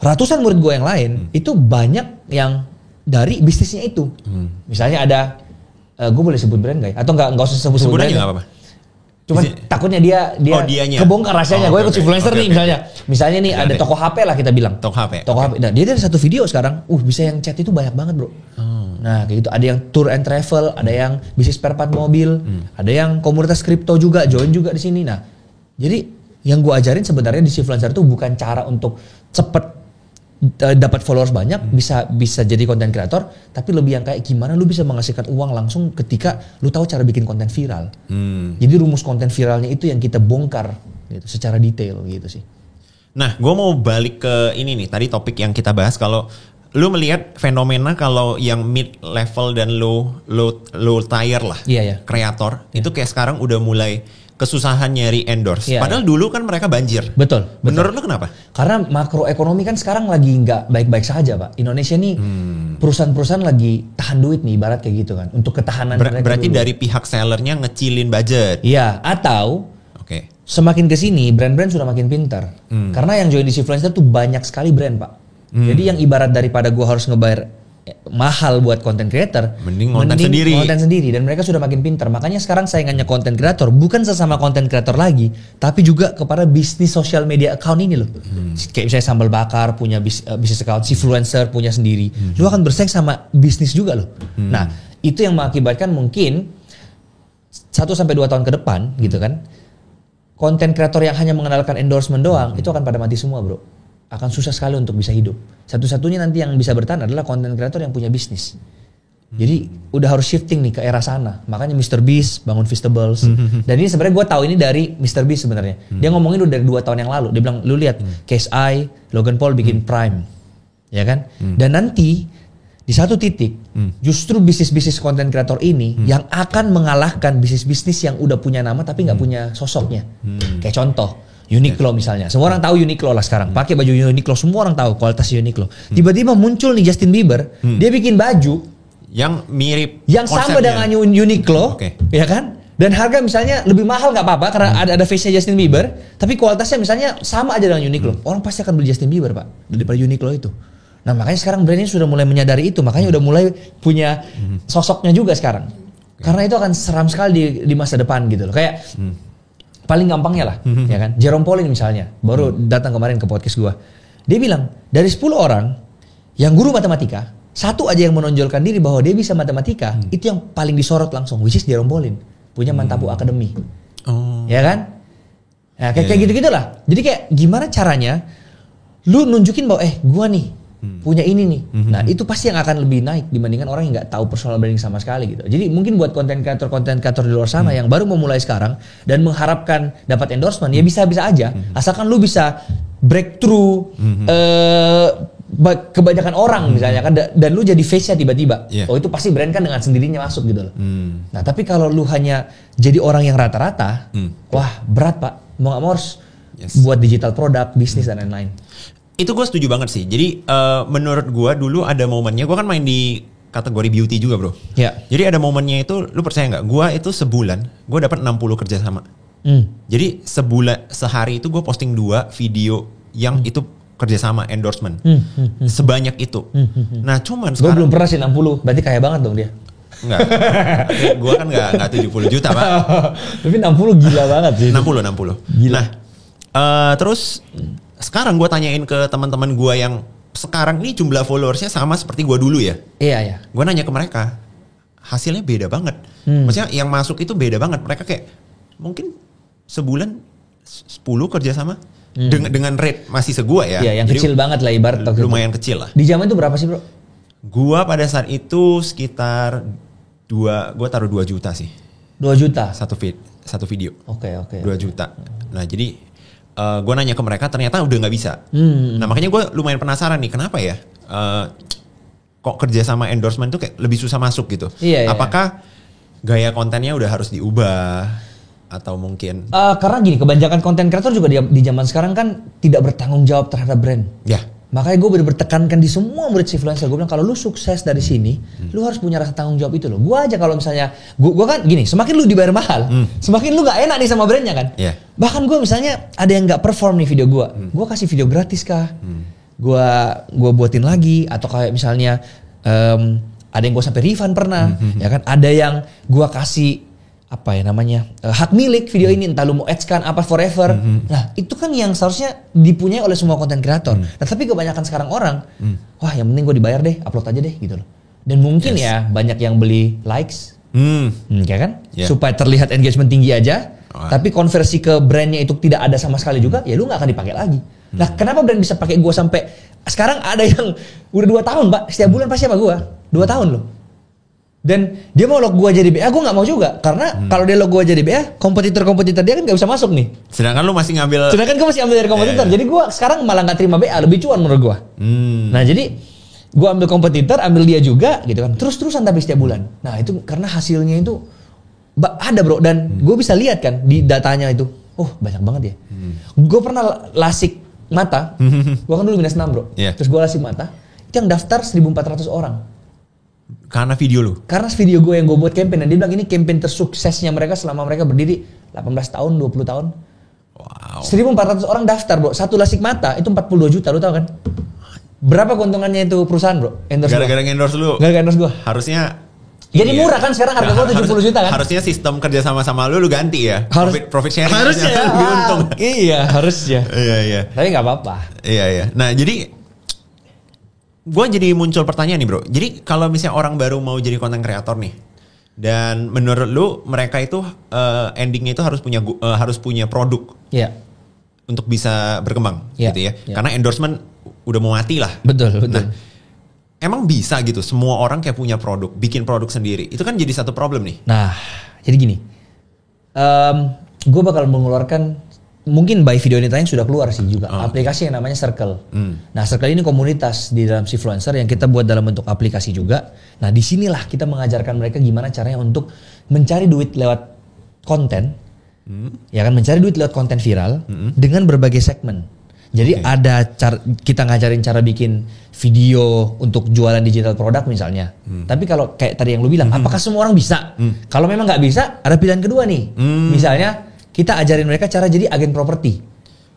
ratusan murid gue yang lain, itu banyak yang dari bisnisnya itu. Misalnya ada, gue boleh sebut brand gak ya? Atau nggak usah sebut brand aja, gak apa-apa. Cuman takutnya dia kebongkar rahasianya. Gue ikut influencer nih misalnya nih ada toko HP lah kita bilang. Toko HP. Nah dia ada satu video sekarang, bisa yang chat itu banyak banget bro. Nah kayak gitu, ada yang tour and travel, ada yang bisnis spare part mobil, ada yang komunitas kripto juga, join juga di sini. Nah jadi yang gue ajarin sebenarnya di influencer itu bukan cara untuk cepet dapat followers banyak, bisa jadi konten kreator, tapi lebih yang kayak gimana lu bisa menghasilkan uang langsung ketika lu tahu cara bikin konten viral. Jadi rumus konten viralnya itu yang kita bongkar gitu secara detail gitu sih. Nah, gue mau balik ke ini nih, tadi topik yang kita bahas, kalau lu melihat fenomena kalau yang mid level dan low tier lah, kreator itu kayak sekarang udah mulai kesusahan nyari endorse. Padahal dulu kan mereka banjir. Betul. Menurut lu kenapa? Karena makroekonomi kan sekarang lagi nggak baik-baik saja, Pak. Indonesia nih perusahaan-perusahaan lagi tahan duit nih, ibarat kayak gitu kan. Untuk ketahanan mereka berarti dulu. Dari pihak sellernya ngecilin budget. Iya, atau semakin kesini brand-brand sudah makin pintar. Karena yang join di influencer tuh banyak sekali brand, Pak. Jadi yang ibarat daripada gue harus ngebayar mahal buat content creator, Mending konten sendiri. Dan mereka sudah makin pintar. Makanya sekarang saingannya content creator bukan sesama content creator lagi, tapi juga kepada bisnis social media account ini loh. Kayak misalnya Sambal Bakar punya bisnis account, Influencer punya sendiri. Lu akan bersaing sama bisnis juga loh. Nah, itu yang mengakibatkan mungkin 1-2 tahun ke depan gitu kan, konten kreator yang hanya mengandalkan endorsement doang itu akan pada mati semua bro. Akan susah sekali untuk bisa hidup. Satu-satunya nanti yang bisa bertahan adalah konten kreator yang punya bisnis. Jadi udah harus shifting nih ke era sana. Makanya Mr. Beast bangun Feastables. Dan ini sebenarnya gue tahu ini dari Mr. Beast sebenarnya. Dia ngomongin udah dari 2 tahun yang lalu. Dia bilang, lu lihat Case I, Logan Paul bikin Prime, ya kan? Dan nanti di satu titik justru bisnis-bisnis konten kreator ini yang akan mengalahkan bisnis-bisnis yang udah punya nama tapi nggak punya sosoknya. Kayak contoh Uniqlo misalnya. Semua orang tahu Uniqlo lah sekarang. Pakai baju Uniqlo, semua orang tahu kualitas Uniqlo. Tiba-tiba muncul nih Justin Bieber, dia bikin baju yang mirip, yang sama dengan Uniqlo, ya kan? Dan harga misalnya lebih mahal nggak apa-apa karena ada face-nya Justin Bieber, tapi kualitasnya misalnya sama aja dengan Uniqlo. Orang pasti akan beli Justin Bieber pak daripada Uniqlo itu. Nah makanya sekarang brandnya sudah mulai menyadari itu, makanya udah mulai punya sosoknya juga sekarang. Karena itu akan seram sekali di masa depan gitu loh. Kayak paling gampangnya lah, ya kan? Jerome Pauline misalnya, baru datang kemarin ke podcast gua. Dia bilang, dari 10 orang yang guru matematika, 1 aja yang menonjolkan diri bahwa dia bisa matematika, itu yang paling disorot langsung, which is Jerome Pauline, punya Mantapu Academy. Ya kan? Nah, kayak gitu-gitulah. Jadi kayak gimana caranya lu nunjukin bahwa gua nih punya ini nih. Nah, itu pasti yang akan lebih naik dibandingkan orang yang nggak tahu personal branding sama sekali gitu. Jadi mungkin buat konten kreator di luar sana yang baru memulai sekarang dan mengharapkan dapat endorsement, ya bisa-bisa aja. Asalkan lu bisa breakthrough kebanyakan orang misalnya kan, dan lu jadi face-nya tiba-tiba. Oh itu pasti brand kan dengan sendirinya masuk gitu loh. Nah, tapi kalau lu hanya jadi orang yang rata-rata, wah berat pak. Mau nggak mau harus buat digital produk, bisnis dan lain-lain. Itu gue setuju banget sih. Jadi menurut gue dulu ada momennya, gue kan main di kategori beauty juga bro. Jadi ada momennya itu, lu percaya nggak? Gue itu sebulan, gue dapat 60 kerjasama. Jadi sehari itu gue posting 2 video yang itu kerjasama endorsement. Sebanyak itu. Nah cuman gue belum pernah sih 60, berarti kaya banget dong dia. Enggak, gue kan nggak 70 juta pak. Tapi 60 gila banget sih. 60. Gila. Nah terus sekarang gue tanyain ke teman-teman gue yang sekarang ini jumlah followersnya sama seperti gue dulu ya. Iya. Gue nanya ke mereka, hasilnya beda banget. Maksudnya yang masuk itu beda banget. Mereka kayak mungkin sebulan 10 kerjasama dengan rate masih segua ya. Iya, yang kecil banget lah ibarat. Lumayan kecil lah. Di zaman itu berapa sih bro? Gue pada saat itu sekitar gue taruh 2 juta sih. 2 juta? Satu video. Oke. 2 juta. Nah jadi gue nanya ke mereka ternyata udah nggak bisa. Nah makanya gue lumayan penasaran nih kenapa ya kok kerja sama endorsement tuh kayak lebih susah masuk gitu. Apakah gaya kontennya udah harus diubah atau mungkin? Karena gini, kebanyakan konten kreator juga di zaman sekarang kan tidak bertanggung jawab terhadap brand. Makanya gue bener-bener tekankan di semua murid influencer. Gue bilang kalau lu sukses dari sini, lu harus punya rasa tanggung jawab itu loh. Gue aja kalau misalnya, gue kan gini, semakin lu dibayar mahal, semakin lu gak enak nih sama brandnya kan. Bahkan gue misalnya ada yang gak perform nih video gue kasih video gratis kah? Gue buatin lagi, atau kayak misalnya ada yang gue sampai refund pernah, ya kan? Ada yang gue kasih apa ya namanya hak milik video ini, entah lu mau ads kan apa forever. Nah itu kan yang seharusnya dipunyai oleh semua konten kreator. Nah tapi kebanyakan sekarang orang wah yang penting gue dibayar deh, upload aja deh gitu loh. Dan mungkin ya banyak yang beli likes ya kan, supaya terlihat engagement tinggi aja. Tapi konversi ke brandnya itu tidak ada sama sekali juga, ya lu gak akan dipakai lagi. Nah kenapa brand bisa pakai gue sampai sekarang? Ada yang udah 2 tahun pak, setiap bulan pasti sama gue 2 tahun loh. Dan dia mau log gue jadi BA, gue gak mau juga. Karena kalau dia log gue jadi BA, kompetitor-kompetitor dia kan gak bisa masuk nih. Sedangkan lu masih ngambil. Sedangkan gue masih ambil dari kompetitor. Jadi gue sekarang malah gak terima BA, lebih cuan menurut gue. Nah jadi gue ambil kompetitor, ambil dia juga gitu kan. Terus-terusan tapi setiap bulan. Nah itu karena hasilnya itu ada bro. Dan gue bisa lihat kan di datanya itu. Oh banyak banget ya. Gue pernah lasik mata. Gue kan dulu minus 6 bro. Terus gue lasik mata. Itu yang daftar 1.400 orang. Karena video lu? Karena video gue yang gue buat campaign. Dan dia bilang ini campaign tersuksesnya mereka selama mereka berdiri 18 tahun, 20 tahun. Wow. 1.400 orang daftar bro. Satu lasik mata itu 42 juta, lu tau kan? Berapa keuntungannya itu perusahaan bro? Endorse Gara-gara endorse lu. Gara-gara endorse gue. Harusnya. Jadi murah kan sekarang harga gue 70 juta kan? Harusnya sistem kerja sama lu ganti ya. Profit sharing harusnya lebih untung. Iya harusnya. Iya. Tapi nggak apa-apa. Iya. Nah jadi gue jadi muncul pertanyaan nih bro. Jadi kalau misalnya orang baru mau jadi content creator nih, dan menurut lu mereka itu endingnya itu harus punya produk. Iya. Untuk bisa berkembang gitu ya. Karena endorsement udah mau mati lah. Betul. Nah, emang bisa gitu semua orang kayak punya produk, bikin produk sendiri. Itu kan jadi satu problem nih. Nah, jadi gini. Gue bakal mengeluarkan, mungkin by video ini tayang sudah keluar sih juga, aplikasi yang namanya Circle. Nah, Circle ini komunitas di dalam Sifluencer yang kita buat dalam bentuk aplikasi juga. Nah, disinilah kita mengajarkan mereka gimana caranya untuk mencari duit lewat konten. Ya kan, mencari duit lewat konten viral dengan berbagai segmen. Jadi ada kita ngajarin cara bikin video untuk jualan digital produk misalnya. Tapi kalau kayak tadi yang lu bilang, apakah semua orang bisa? Kalau memang nggak bisa, ada pilihan kedua nih. Misalnya kita ajarin mereka cara jadi agen properti.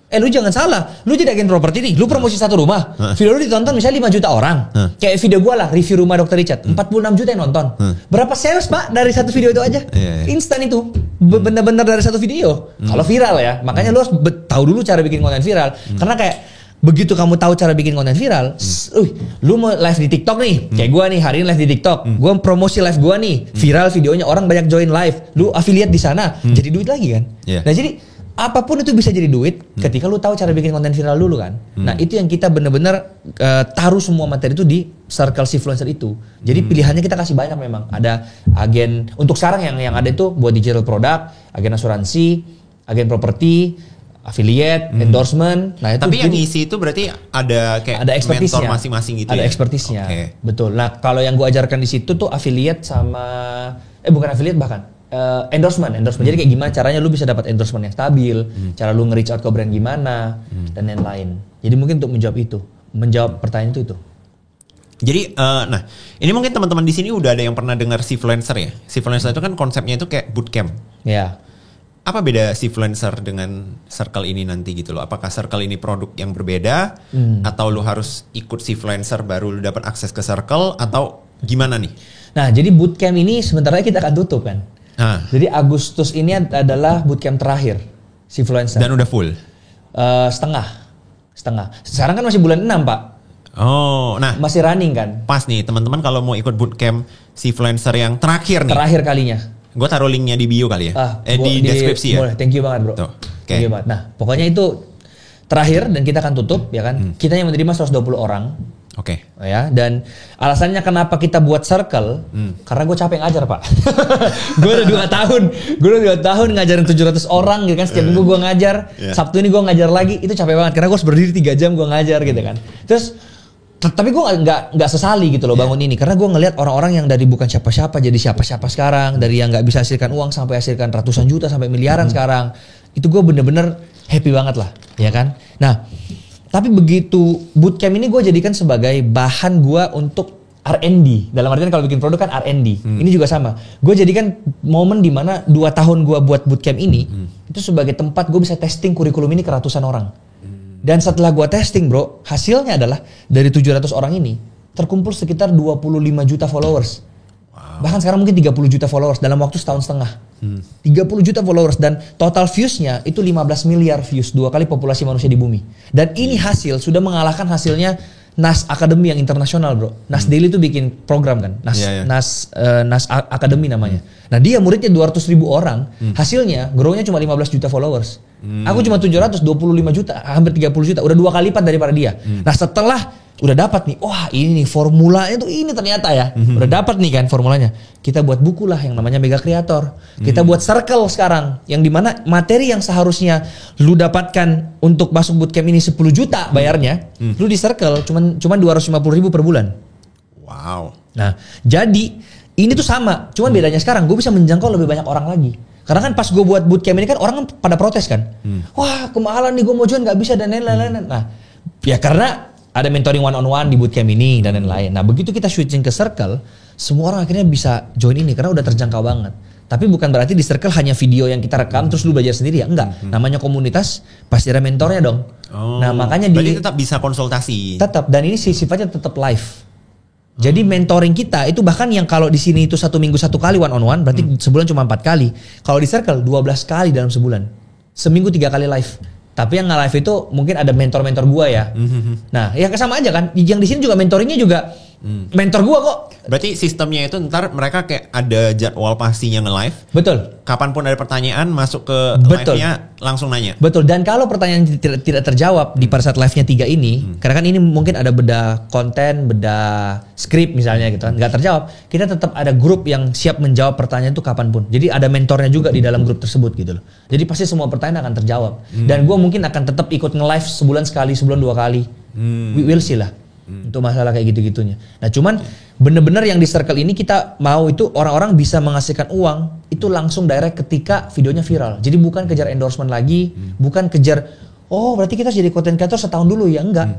Lu jangan salah, lu jadi agen properti nih, lu promosi satu rumah, video lu ditonton misalnya 5 juta orang. Kayak video gua lah, review rumah Dr. Richard, 46 juta yang nonton. Berapa sales pak dari satu video itu aja? Instan itu, bener-bener dari satu video. Kalau viral ya, makanya lu harus tahu dulu cara bikin konten viral. Karena kayak begitu kamu tahu cara bikin konten viral, lu mau live di TikTok nih, kayak gua nih hari ini live di TikTok, gua promosi live gua nih, viral videonya, orang banyak join live, lu affiliate di sana, jadi duit lagi kan? Nah jadi apapun itu bisa jadi duit ketika lu tahu cara bikin konten viral dulu kan. Nah itu yang kita bener-bener taruh semua materi itu di Circle Sifluencer itu. Jadi pilihannya kita kasih banyak memang. Ada agen, untuk sekarang yang ada itu buat digital product, agen asuransi, agen properti, affiliate, endorsement. Nah itu. Tapi yang isi itu berarti ada kayak mentor masing-masing gitu ada ya? expertise-nya. Betul. Nah kalau yang gue ajarkan di situ tuh affiliate sama, bukan affiliate bahkan. Endorsement. Jadi kayak gimana caranya lu bisa dapat endorsement yang stabil, cara lu nge-reach out ke brand gimana, dan lain-lain. Jadi mungkin untuk menjawab pertanyaan itu. Jadi, nah ini mungkin teman-teman di sini udah ada yang pernah dengar Sifluencer ya. Sifluencer itu kan konsepnya itu kayak bootcamp. Ya. Apa beda Sifluencer dengan Circle ini nanti gitu loh? Apakah Circle ini produk yang berbeda, atau lu harus ikut Sifluencer baru lu dapat akses ke Circle, atau gimana nih? Nah, jadi bootcamp ini sebenarnya kita akan tutup kan. Jadi Agustus ini adalah bootcamp terakhir Sifluencer. Dan udah full? Setengah. Sekarang kan masih bulan 6 pak. Oh, nah masih running kan. Pas nih teman-teman kalau mau ikut bootcamp Sifluencer yang terakhir nih. Terakhir kalinya. Gue taruh linknya di bio kali ya. Di deskripsi ya. Boleh, thank you banget bro. Thank you banget. Nah pokoknya itu terakhir dan kita akan tutup ya kan. Kita yang menerima 120 orang. Ya, dan alasannya kenapa kita buat Circle, karena gue capek ngajar pak. Gue udah 2 tahun ngajarin 700 orang gitu kan, setiap minggu gue ngajar. Sabtu ini gue ngajar lagi, itu capek banget karena gue harus berdiri 3 jam gue ngajar gitu kan. Terus tapi gue nggak sesali gitu loh bangun ini, karena gue ngelihat orang-orang yang dari bukan siapa-siapa jadi siapa-siapa sekarang, dari yang nggak bisa hasilkan uang sampai hasilkan ratusan juta sampai miliaran sekarang. Itu gue bener-bener happy banget lah, ya kan. Nah tapi begitu bootcamp ini gue jadikan sebagai bahan gue untuk R&D. Dalam artian kalau bikin produk kan R&D. Ini juga sama. Gue jadikan momen dimana 2 tahun gue buat bootcamp ini itu sebagai tempat gue bisa testing kurikulum ini ke ratusan orang. Dan setelah gue testing bro, hasilnya adalah dari 700 orang ini terkumpul sekitar 25 juta followers. Bahkan sekarang mungkin 30 juta followers dalam waktu setahun setengah. 30 juta followers dan total viewsnya itu 15 miliar views, 2 kali populasi manusia di bumi. Dan ini hasil sudah mengalahkan hasilnya NAS Academy yang internasional bro. NAS Daily itu bikin program kan, NAS Academy namanya. Nah dia muridnya 200.000 orang, hasilnya grownya cuma 15 juta followers. Aku cuma 725 juta, hampir 30 juta, udah 2 kali lipat daripada dia. Nah setelah udah dapat nih, wah ini nih formulanya tuh ini ternyata ya, udah dapat nih kan formulanya. Kita buat buku lah yang namanya Mega Creator. Kita buat Circle sekarang, yang dimana materi yang seharusnya lu dapatkan untuk masuk bootcamp ini 10 juta bayarnya, lu di Circle cuman 250.000 per bulan. Wow. Nah jadi ini tuh sama, cuman bedanya sekarang gue bisa menjangkau lebih banyak orang lagi. Karena kan pas gue buat bootcamp ini kan orang pada protes kan, wah kemahalan nih gue mau join nggak bisa dan lain-lain. Nah ya karena ada mentoring one-on-one di bootcamp ini dan lain-lain. Nah begitu kita switching ke Circle, semua orang akhirnya bisa join ini karena udah terjangkau banget. Tapi bukan berarti di circle hanya video yang kita rekam terus lu belajar sendiri ya. Enggak. Namanya komunitas pasti ada mentornya dong. Nah, makanya berarti tetap bisa konsultasi. Tetap, dan ini sifatnya tetap live. Jadi mentoring kita itu bahkan yang kalau di sini itu 1 minggu 1 kali one on one, berarti sebulan cuma 4 kali. Kalau di circle 12 kali dalam sebulan. Seminggu 3 kali live. Tapi yang nge-live itu mungkin ada mentor-mentor gua ya. Nah, ya sama aja kan. Yang di sini juga mentoringnya juga mentor gua kok. Berarti sistemnya itu ntar mereka kayak ada jadwal pastinya nge-live. Betul. Kapanpun ada pertanyaan masuk ke Betul. live-nya langsung nanya. Betul. Dan kalau pertanyaan tidak terjawab di pada saat live-nya 3 ini, karena kan ini mungkin ada beda konten, beda skrip misalnya gitu kan, nggak terjawab, kita tetap ada grup yang siap menjawab pertanyaan itu kapanpun. Jadi ada mentornya juga di dalam grup tersebut gitu loh. Jadi pasti semua pertanyaan akan terjawab. Dan gue mungkin akan tetap ikut nge-live sebulan sekali, sebulan 2 kali. We will see lah. Untuk masalah kayak gitu-gitunya. Nah cuman bener-bener yang di circle ini kita mau itu orang-orang bisa menghasilkan uang itu langsung direct ketika videonya viral. Jadi bukan kejar endorsement lagi, bukan kejar berarti kita jadi content creator setahun dulu ya, enggak.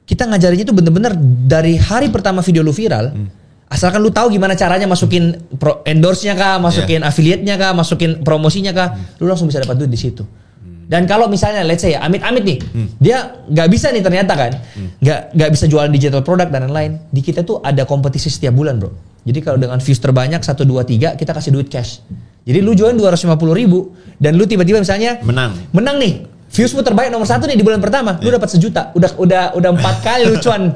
Kita ngajarinnya itu bener-bener dari hari pertama video lu viral. Asalkan lu tahu gimana caranya masukin endorse-nya kah, masukin affiliate-nya kah, masukin promosinya kah, lu langsung bisa dapat duit di situ. Dan kalau misalnya let's say ya amit-amit nih, dia nggak bisa nih ternyata kan, nggak bisa jualan digital product dan lain-lain. Di kita tuh ada kompetisi setiap bulan bro. Jadi kalau dengan views terbanyak 1, 2, 3 kita kasih duit cash. Jadi lu jualan 250.000 dan lu tiba-tiba misalnya menang nih, viewsmu terbaik nomor 1 nih di bulan pertama, lu dapat 1 juta. Udah 4 kali lu cuan.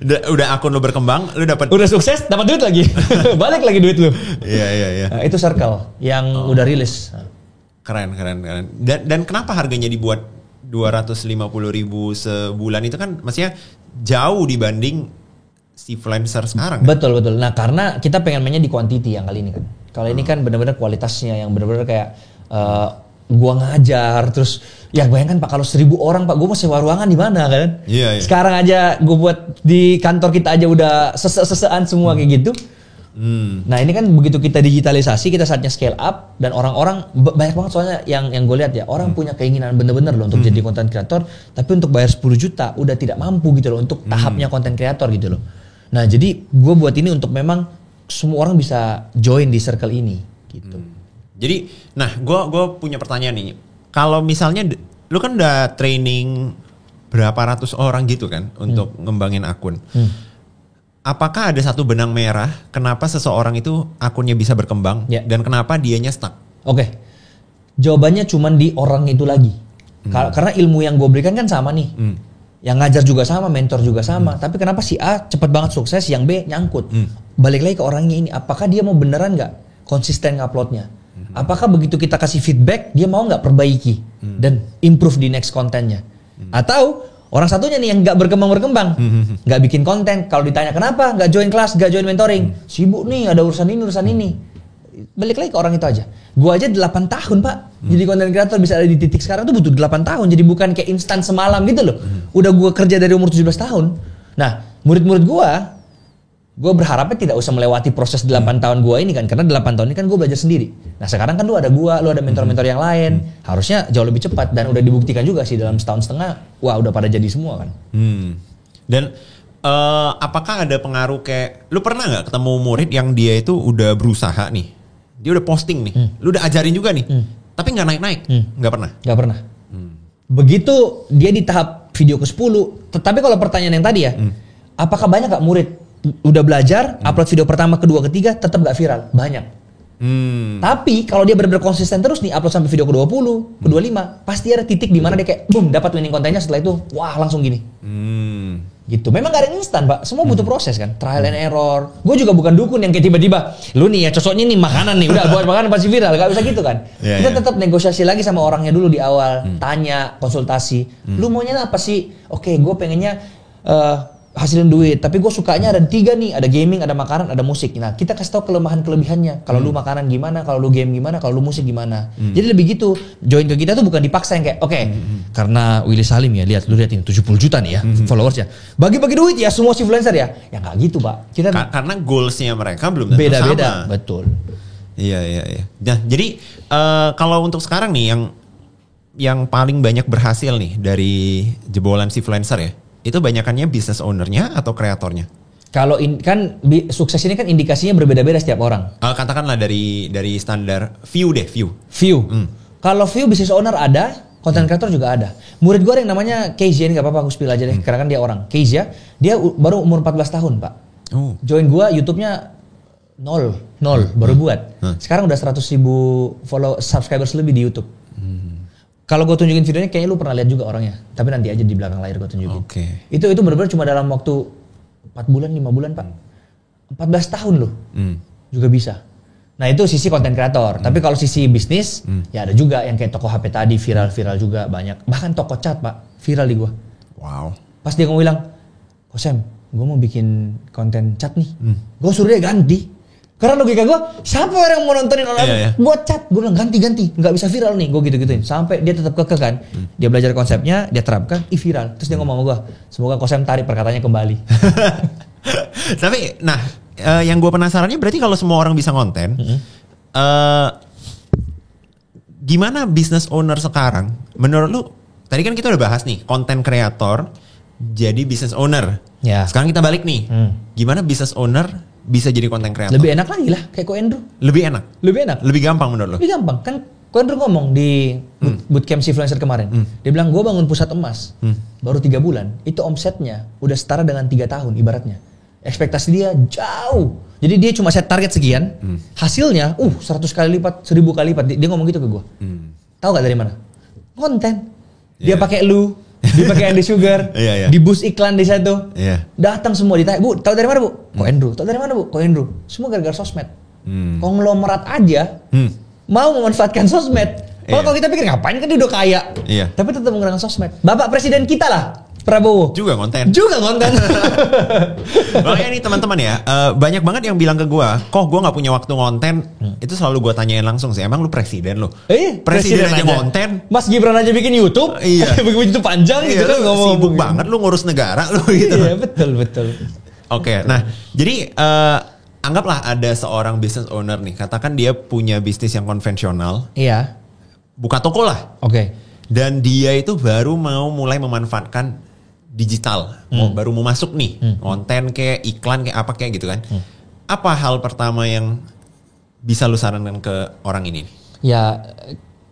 Udah akun lu berkembang, lu dapat. Udah sukses, dapat duit lagi, balik lagi duit lu. Iya. Nah, itu circle yang udah rilis. Keren. Dan kenapa harganya dibuat 250.000 sebulan itu kan maksudnya jauh dibanding si influencer sekarang kan? Betul. Nah karena kita pengen mainnya di quantity yang kali ini kan. Kalau ini kan benar-benar kualitasnya yang benar-benar kayak gua ngajar terus ya bayangkan Pak kalau 1.000 orang Pak gua mau sewa ruangan di mana kan? Iya. Sekarang aja gua buat di kantor kita aja udah sese-sesean semua kayak gitu. Nah ini kan begitu kita digitalisasi, kita saatnya scale up dan orang-orang banyak banget soalnya yang gue lihat ya orang punya keinginan bener-bener loh untuk jadi content creator, tapi untuk bayar 10 juta udah tidak mampu gitu loh untuk tahapnya content creator gitu loh. Nah jadi gue buat ini untuk memang semua orang bisa join di circle ini gitu. Jadi, nah gue punya pertanyaan nih, kalau misalnya lu kan udah training berapa ratus orang gitu kan untuk ngembangin akun. Apakah ada satu benang merah kenapa seseorang itu akunnya bisa berkembang dan kenapa dianya stuck? Oke. Jawabannya cuman di orang itu lagi. Karena ilmu yang gue berikan kan sama nih. Yang ngajar juga sama, mentor juga sama. Tapi kenapa si A cepet banget sukses, yang B nyangkut? Balik lagi ke orangnya ini. Apakah dia mau beneran nggak konsisten nguploadnya? Apakah begitu kita kasih feedback, dia mau nggak perbaiki dan improve di next kontennya? Atau orang satunya nih yang nggak berkembang, nggak bikin konten. Kalau ditanya kenapa nggak join kelas, nggak join mentoring, sibuk nih, ada urusan ini. Balik lagi ke orang itu aja. Gua aja 8 tahun Pak, jadi content creator bisa ada di titik sekarang tuh butuh 8 tahun. Jadi bukan kayak instan semalam gitu loh. Udah gua kerja dari umur 17 tahun. Nah, murid-murid gue berharapnya tidak usah melewati proses 8 tahun gue ini kan, karena 8 tahun ini kan gue belajar sendiri. Nah sekarang kan lu ada mentor-mentor yang lain, harusnya jauh lebih cepat dan udah dibuktikan juga sih dalam setahun setengah, wah udah pada jadi semua kan. Dan apakah ada pengaruh kayak, lu pernah nggak ketemu murid yang dia itu udah berusaha nih, dia udah posting nih, lu udah ajarin juga nih, tapi nggak naik-naik, nggak pernah? Nggak pernah. Begitu dia di tahap video ke-10, tetapi kalau pertanyaan yang tadi ya, apakah banyak gak murid udah belajar, upload video pertama, kedua, ketiga, tetap gak viral? Banyak. Tapi kalau dia benar-benar konsisten terus nih, upload sampai video ke-20, ke-25, pasti ada titik di mana dia kayak boom, dapat winning kontennya, setelah itu wah langsung gini. Gitu. Memang gak ada yang instan, Pak. Semua butuh proses kan, trial and error. Gue juga bukan dukun yang kayak tiba-tiba, lu nih ya cocoknya nih makanan nih, udah buat makanan pasti viral. Gak bisa gitu kan. Kita tetap negosiasi lagi sama orangnya dulu di awal, tanya, konsultasi. Lu maunya apa sih? Oke, gue pengennya hasilin duit, tapi gue sukanya ada 3 nih, ada gaming, ada makanan, ada musik. Nah kita kasih tahu kelemahan-kelebihannya. Kalau lu makanan gimana, kalau lu game gimana, kalau lu musik gimana. Jadi lebih gitu, join ke kita tuh bukan dipaksa yang kayak oke, karena Willy Salim ya, lu lihat ini 70 juta nih ya followersnya, bagi-bagi duit ya semua influencer ya nggak gitu Pak. Kita karena goalsnya mereka belum tentu beda-beda. sama. Betul. Iya. Nah jadi kalau untuk sekarang nih yang paling banyak berhasil nih dari jebolan si influencer ya, itu banyakannya business ownernya atau kreatornya? Kalau sukses ini kan indikasinya berbeda-beda setiap orang. Katakanlah dari standar view deh, view. Kalau view business owner ada, content creator juga ada. Murid gue ada yang namanya Kezia, ini gak apa-apa aku spill aja deh, karena kan dia orang. Kezia, dia baru umur 14 tahun Pak. Join gue YouTube-nya nol, baru buat. Sekarang udah 100.000 subscribers lebih di YouTube. Kalau gue tunjukin videonya, kayaknya lu pernah lihat juga orangnya. Tapi nanti aja di belakang layar gue tunjukin. Itu benar-benar cuma dalam waktu 4 bulan, 5 bulan Pak. 14 tahun loh. Juga bisa. Nah itu sisi konten kreator. Tapi kalau sisi bisnis, ya ada juga yang kayak toko HP tadi viral juga banyak. Bahkan toko cat Pak, viral di gua. Wow. Pas dia ngomong bilang, "Kok Sam, gua mau bikin konten cat nih." Gua suruh dia ganti. Karena logika gua, siapa orang yang mau nontonin orang buat cat? Gua bilang ganti, nggak bisa viral nih. Gua gitu-gituin. Sampai dia tetap kekeh kan. Dia belajar konsepnya, dia terapkan, viral. Terus dia ngomong sama gua, "Semoga Kok Sam tarik perkataannya kembali." Tapi, nah, yang gue penasarannya berarti kalau semua orang bisa konten, gimana business owner sekarang? Menurut lu, tadi kan kita udah bahas nih, konten kreator jadi business owner. Ya. Sekarang kita balik nih, gimana business owner bisa jadi konten kreator? Lebih enak lagi lah, kayak Ko Andrew. Lebih enak? Lebih gampang menurut lu? Lebih gampang, kan Ko Andrew ngomong di bootcamp Influencer kemarin. Dia bilang, gue bangun pusat emas, baru 3 bulan, itu omsetnya udah setara dengan 3 tahun ibaratnya. Ekspektasi dia jauh. Jadi dia cuma set target sekian, hasilnya 100 kali lipat, 1000 kali lipat. Dia ngomong gitu ke gue. Tahu gak dari mana? Konten. Dia pakai lu, dia pakai Andy Sugar, di boost iklan di situ. Datang semua ditanya, "Bu, tahu dari mana, Bu?" Ko Andrew. "Tahu dari mana, Bu?" Ko Andrew. Semua gara-gara sosmed. Konglomerat aja mau memanfaatkan sosmed. Kalau kita pikir ngapain, kan dia udah kaya. Tapi tetap menggunakan sosmed. Bapak presiden kita lah, Prabowo. Juga konten. Makanya nih teman-teman ya, banyak banget yang bilang ke gue, "Kok gue gak punya waktu konten?" Itu selalu gue tanyain langsung sih, "Emang lu presiden lu? Presiden aja konten? Mas Gibran aja bikin YouTube? Bikin YouTube panjang gitu kan, ngomong sibuk banget lu ngurus negara lu gitu." Iya, betul. Oke, nah jadi anggaplah ada seorang business owner nih, katakan dia punya bisnis yang konvensional. Iya. Buka toko lah. Dan dia itu baru mau mulai memanfaatkan digital, baru mau masuk nih, konten kayak iklan kayak apa kayak gitu kan. Apa hal pertama yang bisa lu sarankan ke orang ini? Ya,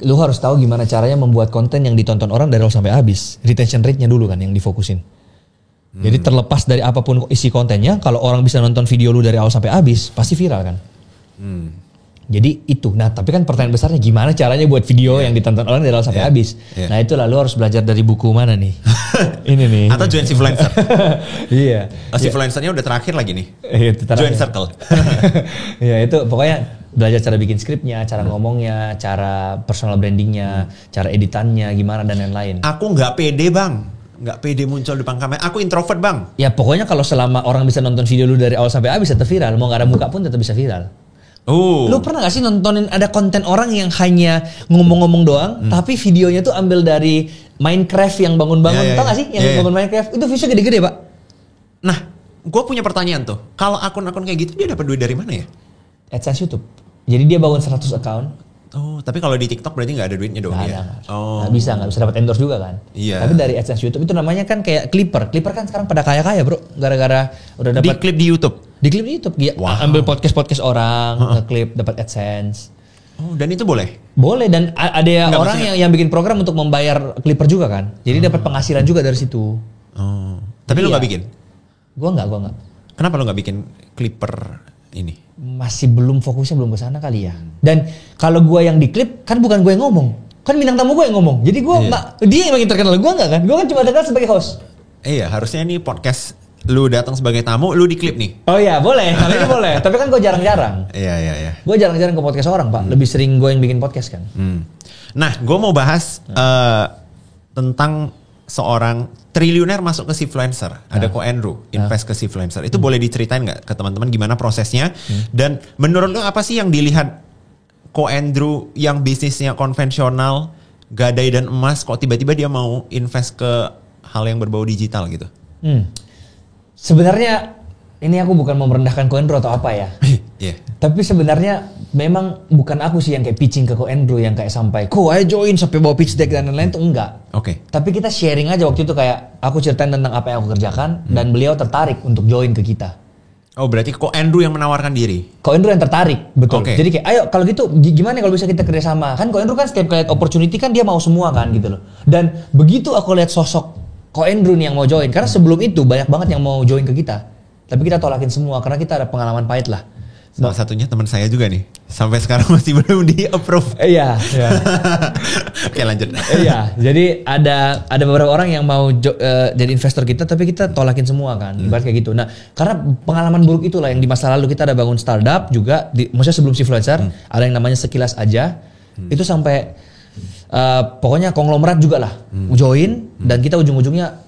lu harus tahu gimana caranya membuat konten yang ditonton orang dari awal sampai habis. Retention rate-nya dulu kan yang difokusin. Jadi terlepas dari apapun isi kontennya, kalau orang bisa nonton video lu dari awal sampai habis, pasti viral kan. Jadi itu. Nah, tapi kan pertanyaan besarnya gimana caranya buat video yang ditonton orang dari awal sampai habis. Nah, itu lalu harus belajar dari buku mana nih? Ini nih. Atau join Influencer. Iya. Influencernya udah terakhir lagi nih. Join Circle. Ya itu pokoknya belajar cara bikin skripnya, cara ngomongnya, cara personal brandingnya, cara editannya gimana dan lain-lain. Aku nggak pede bang. Nggak pede muncul depan kamera. Aku introvert bang. Ya pokoknya kalau selama orang bisa nonton video lu dari awal sampai habis tetap viral. Mau nggak ada muka pun tetap bisa viral. Lu pernah gak sih nontonin ada konten orang yang hanya ngomong-ngomong doang, tapi videonya tuh ambil dari Minecraft yang bangun-bangun, tau gak sih yang bangun Minecraft? Itu views-nya gede-gede Pak. Nah, gue punya pertanyaan tuh, kalau akun-akun kayak gitu dia dapat duit dari mana ya? AdSense YouTube. Jadi dia bangun 100 account. Oh, tapi kalau di TikTok berarti nggak ada duitnya dong ya? Nggak bisa dapat endorse juga kan? Iya. Tapi dari AdSense YouTube itu namanya kan kayak Clipper. Clipper kan sekarang pada kaya-kaya bro, gara-gara udah dapat. Di klip di YouTube. Di klip di YouTube, dia ambil podcast orang, nge-clip, dapat AdSense. Oh, dan itu boleh? Boleh, dan ada orang yang bikin program untuk membayar Clipper juga kan. Jadi dapat penghasilan juga dari situ. Oh. Tapi lu nggak bikin? Gua nggak. Kenapa lu nggak bikin Clipper ini? Masih fokusnya belum ke sana kali ya. Dan kalau gua yang di klip kan bukan gua yang ngomong. Kan bintang tamu gua yang ngomong. Jadi gua dia yang makin terkenal, gua nggak kan. Gua kan cuma terkenal sebagai host. Iya, harusnya ini podcast lu datang sebagai tamu, lu di klip nih. Oh iya, boleh. Kali ini boleh. Tapi kan gua jarang-jarang. Iya. Gua jarang-jarang ke podcast orang, Pak. Lebih sering gua yang bikin podcast kan. Nah, gua mau bahas tentang seorang triliuner masuk ke Influencer. Ada Ko Andrew invest ke Influencer. Itu boleh diceritain nggak ke teman-teman gimana prosesnya? Dan menurut lu apa sih yang dilihat Ko Andrew yang bisnisnya konvensional, gadai dan emas, kok tiba-tiba dia mau invest ke hal yang berbau digital gitu? Sebenarnya ini aku bukan mau merendahkan Ko Andrew atau apa ya. Tapi sebenarnya memang bukan aku sih yang kayak pitching ke Ko Andrew yang kayak sampai "Ko, ayo join" sampai bawa pitch deck dan lain-lain, itu enggak. Tapi kita sharing aja waktu itu, kayak aku ceritain tentang apa yang aku kerjakan dan beliau tertarik untuk join ke kita. Oh berarti kok Andrew yang menawarkan diri? Ko Andrew yang tertarik, betul. Oke. Jadi kayak, ayo kalau gitu gimana kalau bisa kita kerjasama? Kan Ko Andrew kan setiap kali opportunity kan dia mau semua kan gitu loh. Dan begitu aku lihat sosok Ko Andrew nih yang mau join, karena sebelum itu banyak banget yang mau join ke kita. Tapi kita tolakin semua karena kita ada pengalaman pahit lah. Salah satunya teman saya juga nih. Sampai sekarang masih belum di-approve. Iya. Oke lanjut. Iya, jadi ada beberapa orang yang mau jadi investor kita, tapi kita tolakin semua kan, ibarat kayak gitu. Nah, karena pengalaman buruk itulah yang di masa lalu kita ada bangun startup juga, maksudnya sebelum Sifluencer, ada yang namanya Sekilas Aja, itu sampai pokoknya konglomerat juga lah, join, dan kita ujung-ujungnya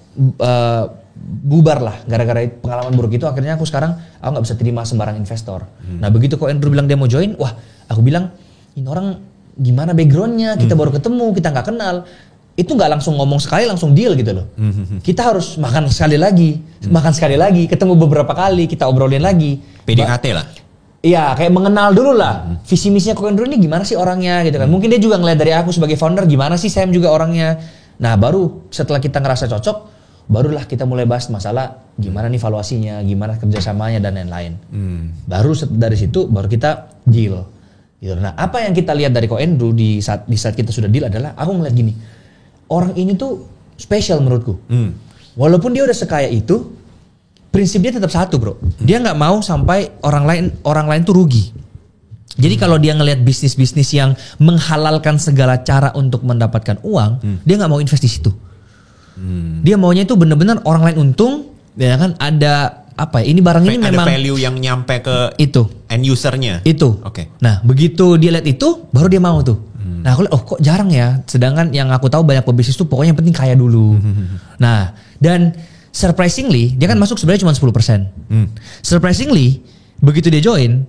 bubar lah gara-gara pengalaman buruk itu. Akhirnya aku nggak bisa terima sembarang investor. Nah begitu kok Andrew bilang dia mau join, wah aku bilang ini orang gimana backgroundnya, kita baru ketemu, kita nggak kenal. Itu nggak langsung ngomong sekali langsung deal gitu loh. Kita harus makan sekali lagi, ketemu beberapa kali, kita obrolin lagi. PDKT lah. Iya, kayak mengenal dulu lah. Visi misinya kok Andrew ini gimana sih orangnya gitu kan. Mungkin dia juga ngeliat dari aku sebagai founder gimana sih Sam juga orangnya. Nah baru setelah kita ngerasa cocok, barulah kita mulai bahas masalah gimana nih valuasinya, gimana kerjasamanya dan lain-lain. Baru dari situ baru kita deal. Gitu. Nah apa yang kita lihat dari Ko Andrew di saat kita sudah deal adalah aku ngeliat gini, orang ini tuh spesial menurutku. Walaupun dia udah sekaya itu, prinsip dia tetap satu bro. Dia nggak mau sampai orang lain tuh rugi. Jadi kalau dia ngelihat bisnis-bisnis yang menghalalkan segala cara untuk mendapatkan uang, dia nggak mau invest di situ. Dia maunya itu benar-benar orang lain untung, ya kan ada apa ya? Ini barang ini ada memang value yang nyampe ke itu end usernya. Itu. Oke. Nah begitu dia lihat itu, baru dia mau tuh. Nah aku lihat, oh kok jarang ya. Sedangkan yang aku tahu banyak pebisnis tuh pokoknya yang penting kaya dulu. Nah dan surprisingly dia kan masuk sebenarnya cuma 10%. Surprisingly begitu dia join,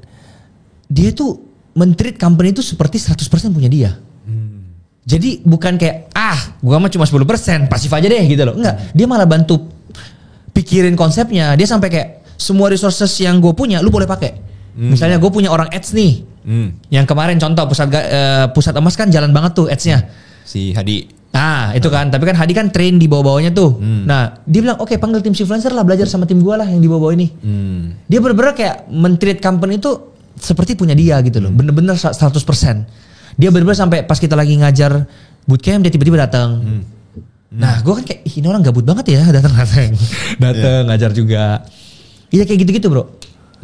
dia tuh men-treat company itu seperti 100% punya dia. Jadi bukan kayak gua mah cuma 10%, pasif aja deh gitu loh. Enggak, dia malah bantu pikirin konsepnya. Dia sampai kayak semua resources yang gue punya lu boleh pakai. Misalnya gue punya orang ads nih. Yang kemarin contoh pusat emas kan jalan banget tuh ads-nya. Si Hadi. Nah itu kan, tapi kan Hadi kan train di bawah-bawahnya tuh. Nah dia bilang oke, panggil tim Sifluencer lah, belajar sama tim gue lah yang di bawah-bawah ini. Dia bener-bener kayak men-treat company itu seperti punya dia gitu loh. Bener-bener 100%. Dia bener-bener sampai pas kita lagi ngajar bootcamp dia tiba-tiba datang. Nah gue kan kayak ini orang gabut banget ya datang ngajar juga. Iya kayak gitu-gitu bro.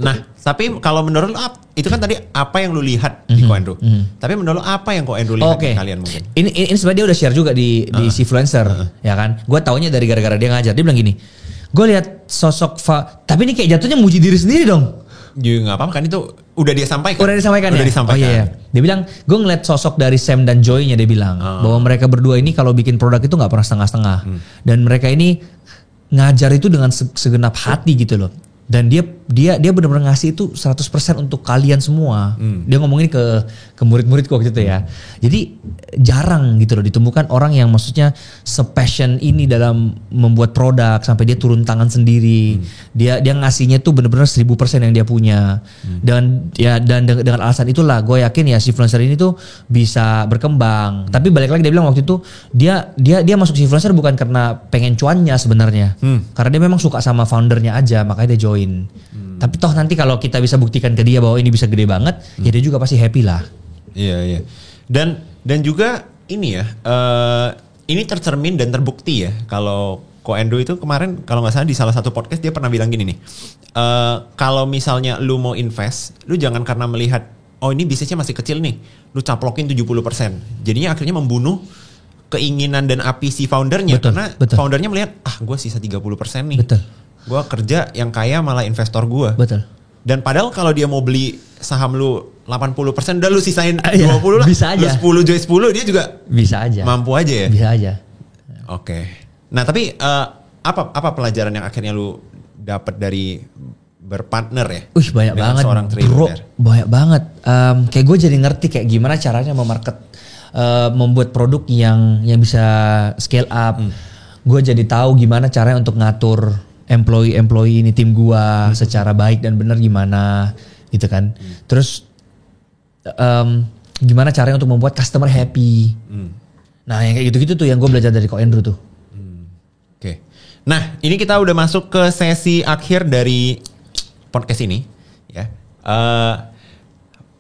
Nah tapi kalau menurut lo itu kan tadi apa yang lu lihat di Ko Andrew. Tapi menurut lo apa yang Ko Andrew lihat di kalian mungkin? Ini sebenarnya dia udah share juga di Sifluencer ya kan. Gue taunya dari gara-gara dia ngajar. Dia bilang gini, gue lihat sosok tapi ini kayak jatuhnya muji diri sendiri dong. Ya nggak apa-apa kan, itu udah dia sampaikan. Udah disampaikan ya? Disampaikan. Oh iya. Dia bilang, gue ngeliat sosok dari Sam dan Joy-nya, dia bilang bahwa mereka berdua ini kalau bikin produk itu nggak pernah setengah-setengah. Dan mereka ini ngajar itu dengan segenap hati gitu loh. Dan dia benar-benar ngasih itu 100% untuk kalian semua. Dia ngomongin ke murid-muridku waktu itu ya. Jadi jarang gitu loh ditemukan orang yang maksudnya se-passion ini dalam membuat produk sampai dia turun tangan sendiri. Dia ngasihnya tuh benar-benar 1000% yang dia punya. Dan dengan alasan itulah gue yakin ya Sifluencer ini tuh bisa berkembang. Tapi balik lagi dia bilang waktu itu dia masuk Sifluencer bukan karena pengen cuannya sebenarnya. Karena dia memang suka sama foundernya aja, makanya dia join. Tapi toh nanti kalau kita bisa buktikan ke dia bahwa ini bisa gede banget, ya dia juga pasti happy lah. Iya. Dan juga ini ya, ini tercermin dan terbukti ya kalau Ko Andrew itu kemarin kalau nggak salah di salah satu podcast dia pernah bilang gini nih, kalau misalnya lu mau invest, lu jangan karena melihat ini bisnisnya masih kecil nih, lu caplokin 70%. Jadinya akhirnya membunuh keinginan dan api si foundernya. Karena foundernya melihat gue sisa 30% nih. Betul. Gue kerja yang kaya malah investor gue. Betul. Dan padahal kalau dia mau beli saham lu 80% udah lu sisain 20 lah. Bisa aja. Lu 10 joy 10 dia juga bisa aja. Mampu aja ya? Bisa aja. Oke. Nah tapi apa pelajaran yang akhirnya lu dapat dari berpartner ya? Banyak banget bro. Banyak banget. Kayak gue jadi ngerti kayak gimana caranya membuat produk yang bisa scale up. Gue jadi tahu gimana caranya untuk ngatur employee ini tim gua secara baik dan benar gimana gitu kan. Terus gimana caranya untuk membuat customer happy. Nah yang kayak gitu-gitu tuh yang gue belajar dari Ko Andrew tuh. Oke. Nah ini kita udah masuk ke sesi akhir dari podcast ini, ya.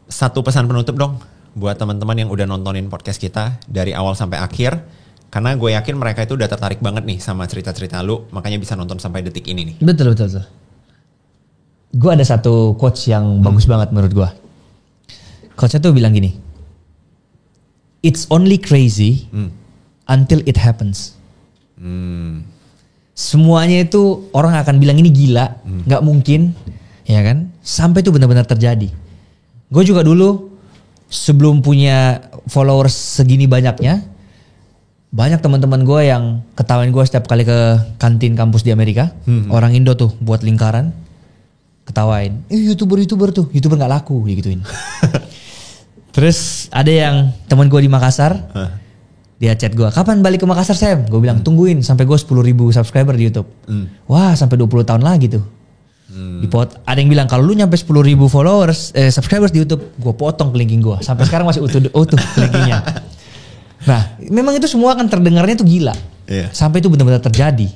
Satu pesan penutup dong buat teman-teman yang udah nontonin podcast kita dari awal sampai akhir. Karena gue yakin mereka itu udah tertarik banget nih sama cerita-cerita lu, makanya bisa nonton sampai detik ini nih. Betul. Gue ada satu quotes yang bagus banget menurut gue. Quotesnya tuh bilang gini, it's only crazy until it happens. Semuanya itu orang akan bilang ini gila, nggak mungkin, ya kan? Sampai itu benar-benar terjadi. Gue juga dulu sebelum punya followers segini banyaknya, banyak teman-teman gue yang ketawain gue setiap kali ke kantin kampus di Amerika. Orang Indo tuh buat lingkaran, ketawain. YouTuber tuh, YouTuber nggak laku, digituin. Terus ada yang teman gue di Makassar, dia chat gue, kapan balik ke Makassar Sam? Gue bilang tungguin sampai gue 10.000 subscriber di YouTube. Wah sampai 20 tahun lagi tuh. Ada yang bilang kalau lu nyampe 10.000 followers, subscribers di YouTube, gue potong kelingking gue. Sampai sekarang masih utuh kelingkingnya. Nah, memang itu semua kan terdengarnya tuh gila. Sampai itu benar-benar terjadi.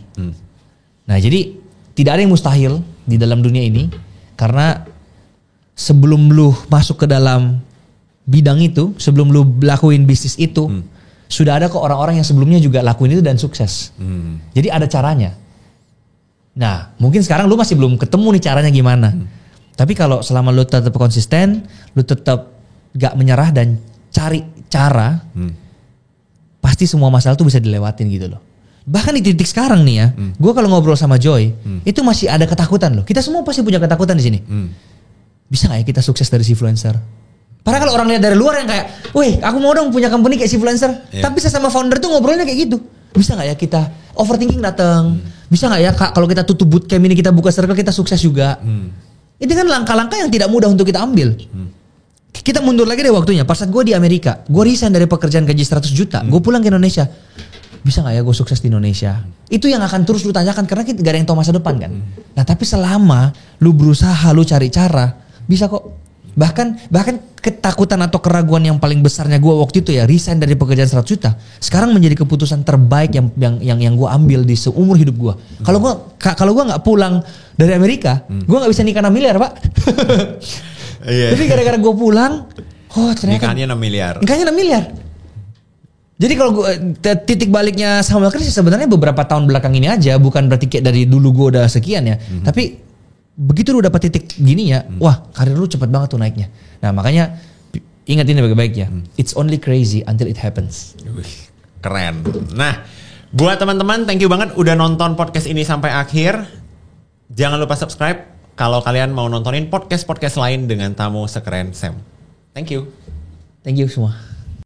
Nah, jadi tidak ada yang mustahil di dalam dunia ini. Karena sebelum lu masuk ke dalam bidang itu, sebelum lu lakuin bisnis itu, sudah ada kok orang-orang yang sebelumnya juga lakuin itu dan sukses. Jadi ada caranya. Nah, mungkin sekarang lu masih belum ketemu nih caranya gimana. Tapi kalau selama lu tetap konsisten, lu tetap gak menyerah dan cari cara, pasti semua masalah tuh bisa dilewatin gitu loh. Bahkan di titik sekarang nih ya, gue kalau ngobrol sama Joy, itu masih ada ketakutan loh. Kita semua pasti punya ketakutan di sini. Bisa gak ya kita sukses dari si influencer? Padahal kalau orang lihat dari luar yang kayak, weh aku mau dong punya company kayak si influencer. Tapi saya sama founder tuh ngobrolnya kayak gitu. Bisa gak ya kita overthinking datang? Bisa gak ya kalau kita tutup bootcamp ini, kita buka circle, kita sukses juga? Itu kan langkah-langkah yang tidak mudah untuk kita ambil. Kita mundur lagi deh waktunya. Pas saat gue di Amerika, gue resign dari pekerjaan gaji 100 juta. Gue pulang ke Indonesia. Bisa gak ya gue sukses di Indonesia? Itu yang akan terus lu tanyakan karena kita gak ada yang tahu masa depan kan. Nah tapi selama lu berusaha, lu cari cara, bisa kok. Bahkan ketakutan atau keraguan yang paling besarnya gue waktu itu ya resign dari pekerjaan 100 juta. Sekarang menjadi keputusan terbaik yang gue ambil di seumur hidup gue. Kalau gue nggak pulang dari Amerika, gue nggak bisa nikah 6 miliar pak. Tapi gara-gara gue pulang, ternyata nikahnya 6 miliar. Nikahnya 6 miliar. Jadi kalau gue titik baliknya Samuel Chris sebenarnya beberapa tahun belakang ini aja, bukan berarti kayak dari dulu gue udah sekian ya. Tapi begitu lu dapat titik gini ya, wah karir lu cepet banget tuh naiknya. Nah makanya ingat ini baik-baik ya. It's only crazy until it happens. Keren. Nah, buat teman-teman thank you banget udah nonton podcast ini sampai akhir. Jangan lupa subscribe kalau kalian mau nontonin podcast-podcast lain dengan tamu sekeren Sam. Thank you. Thank you semua.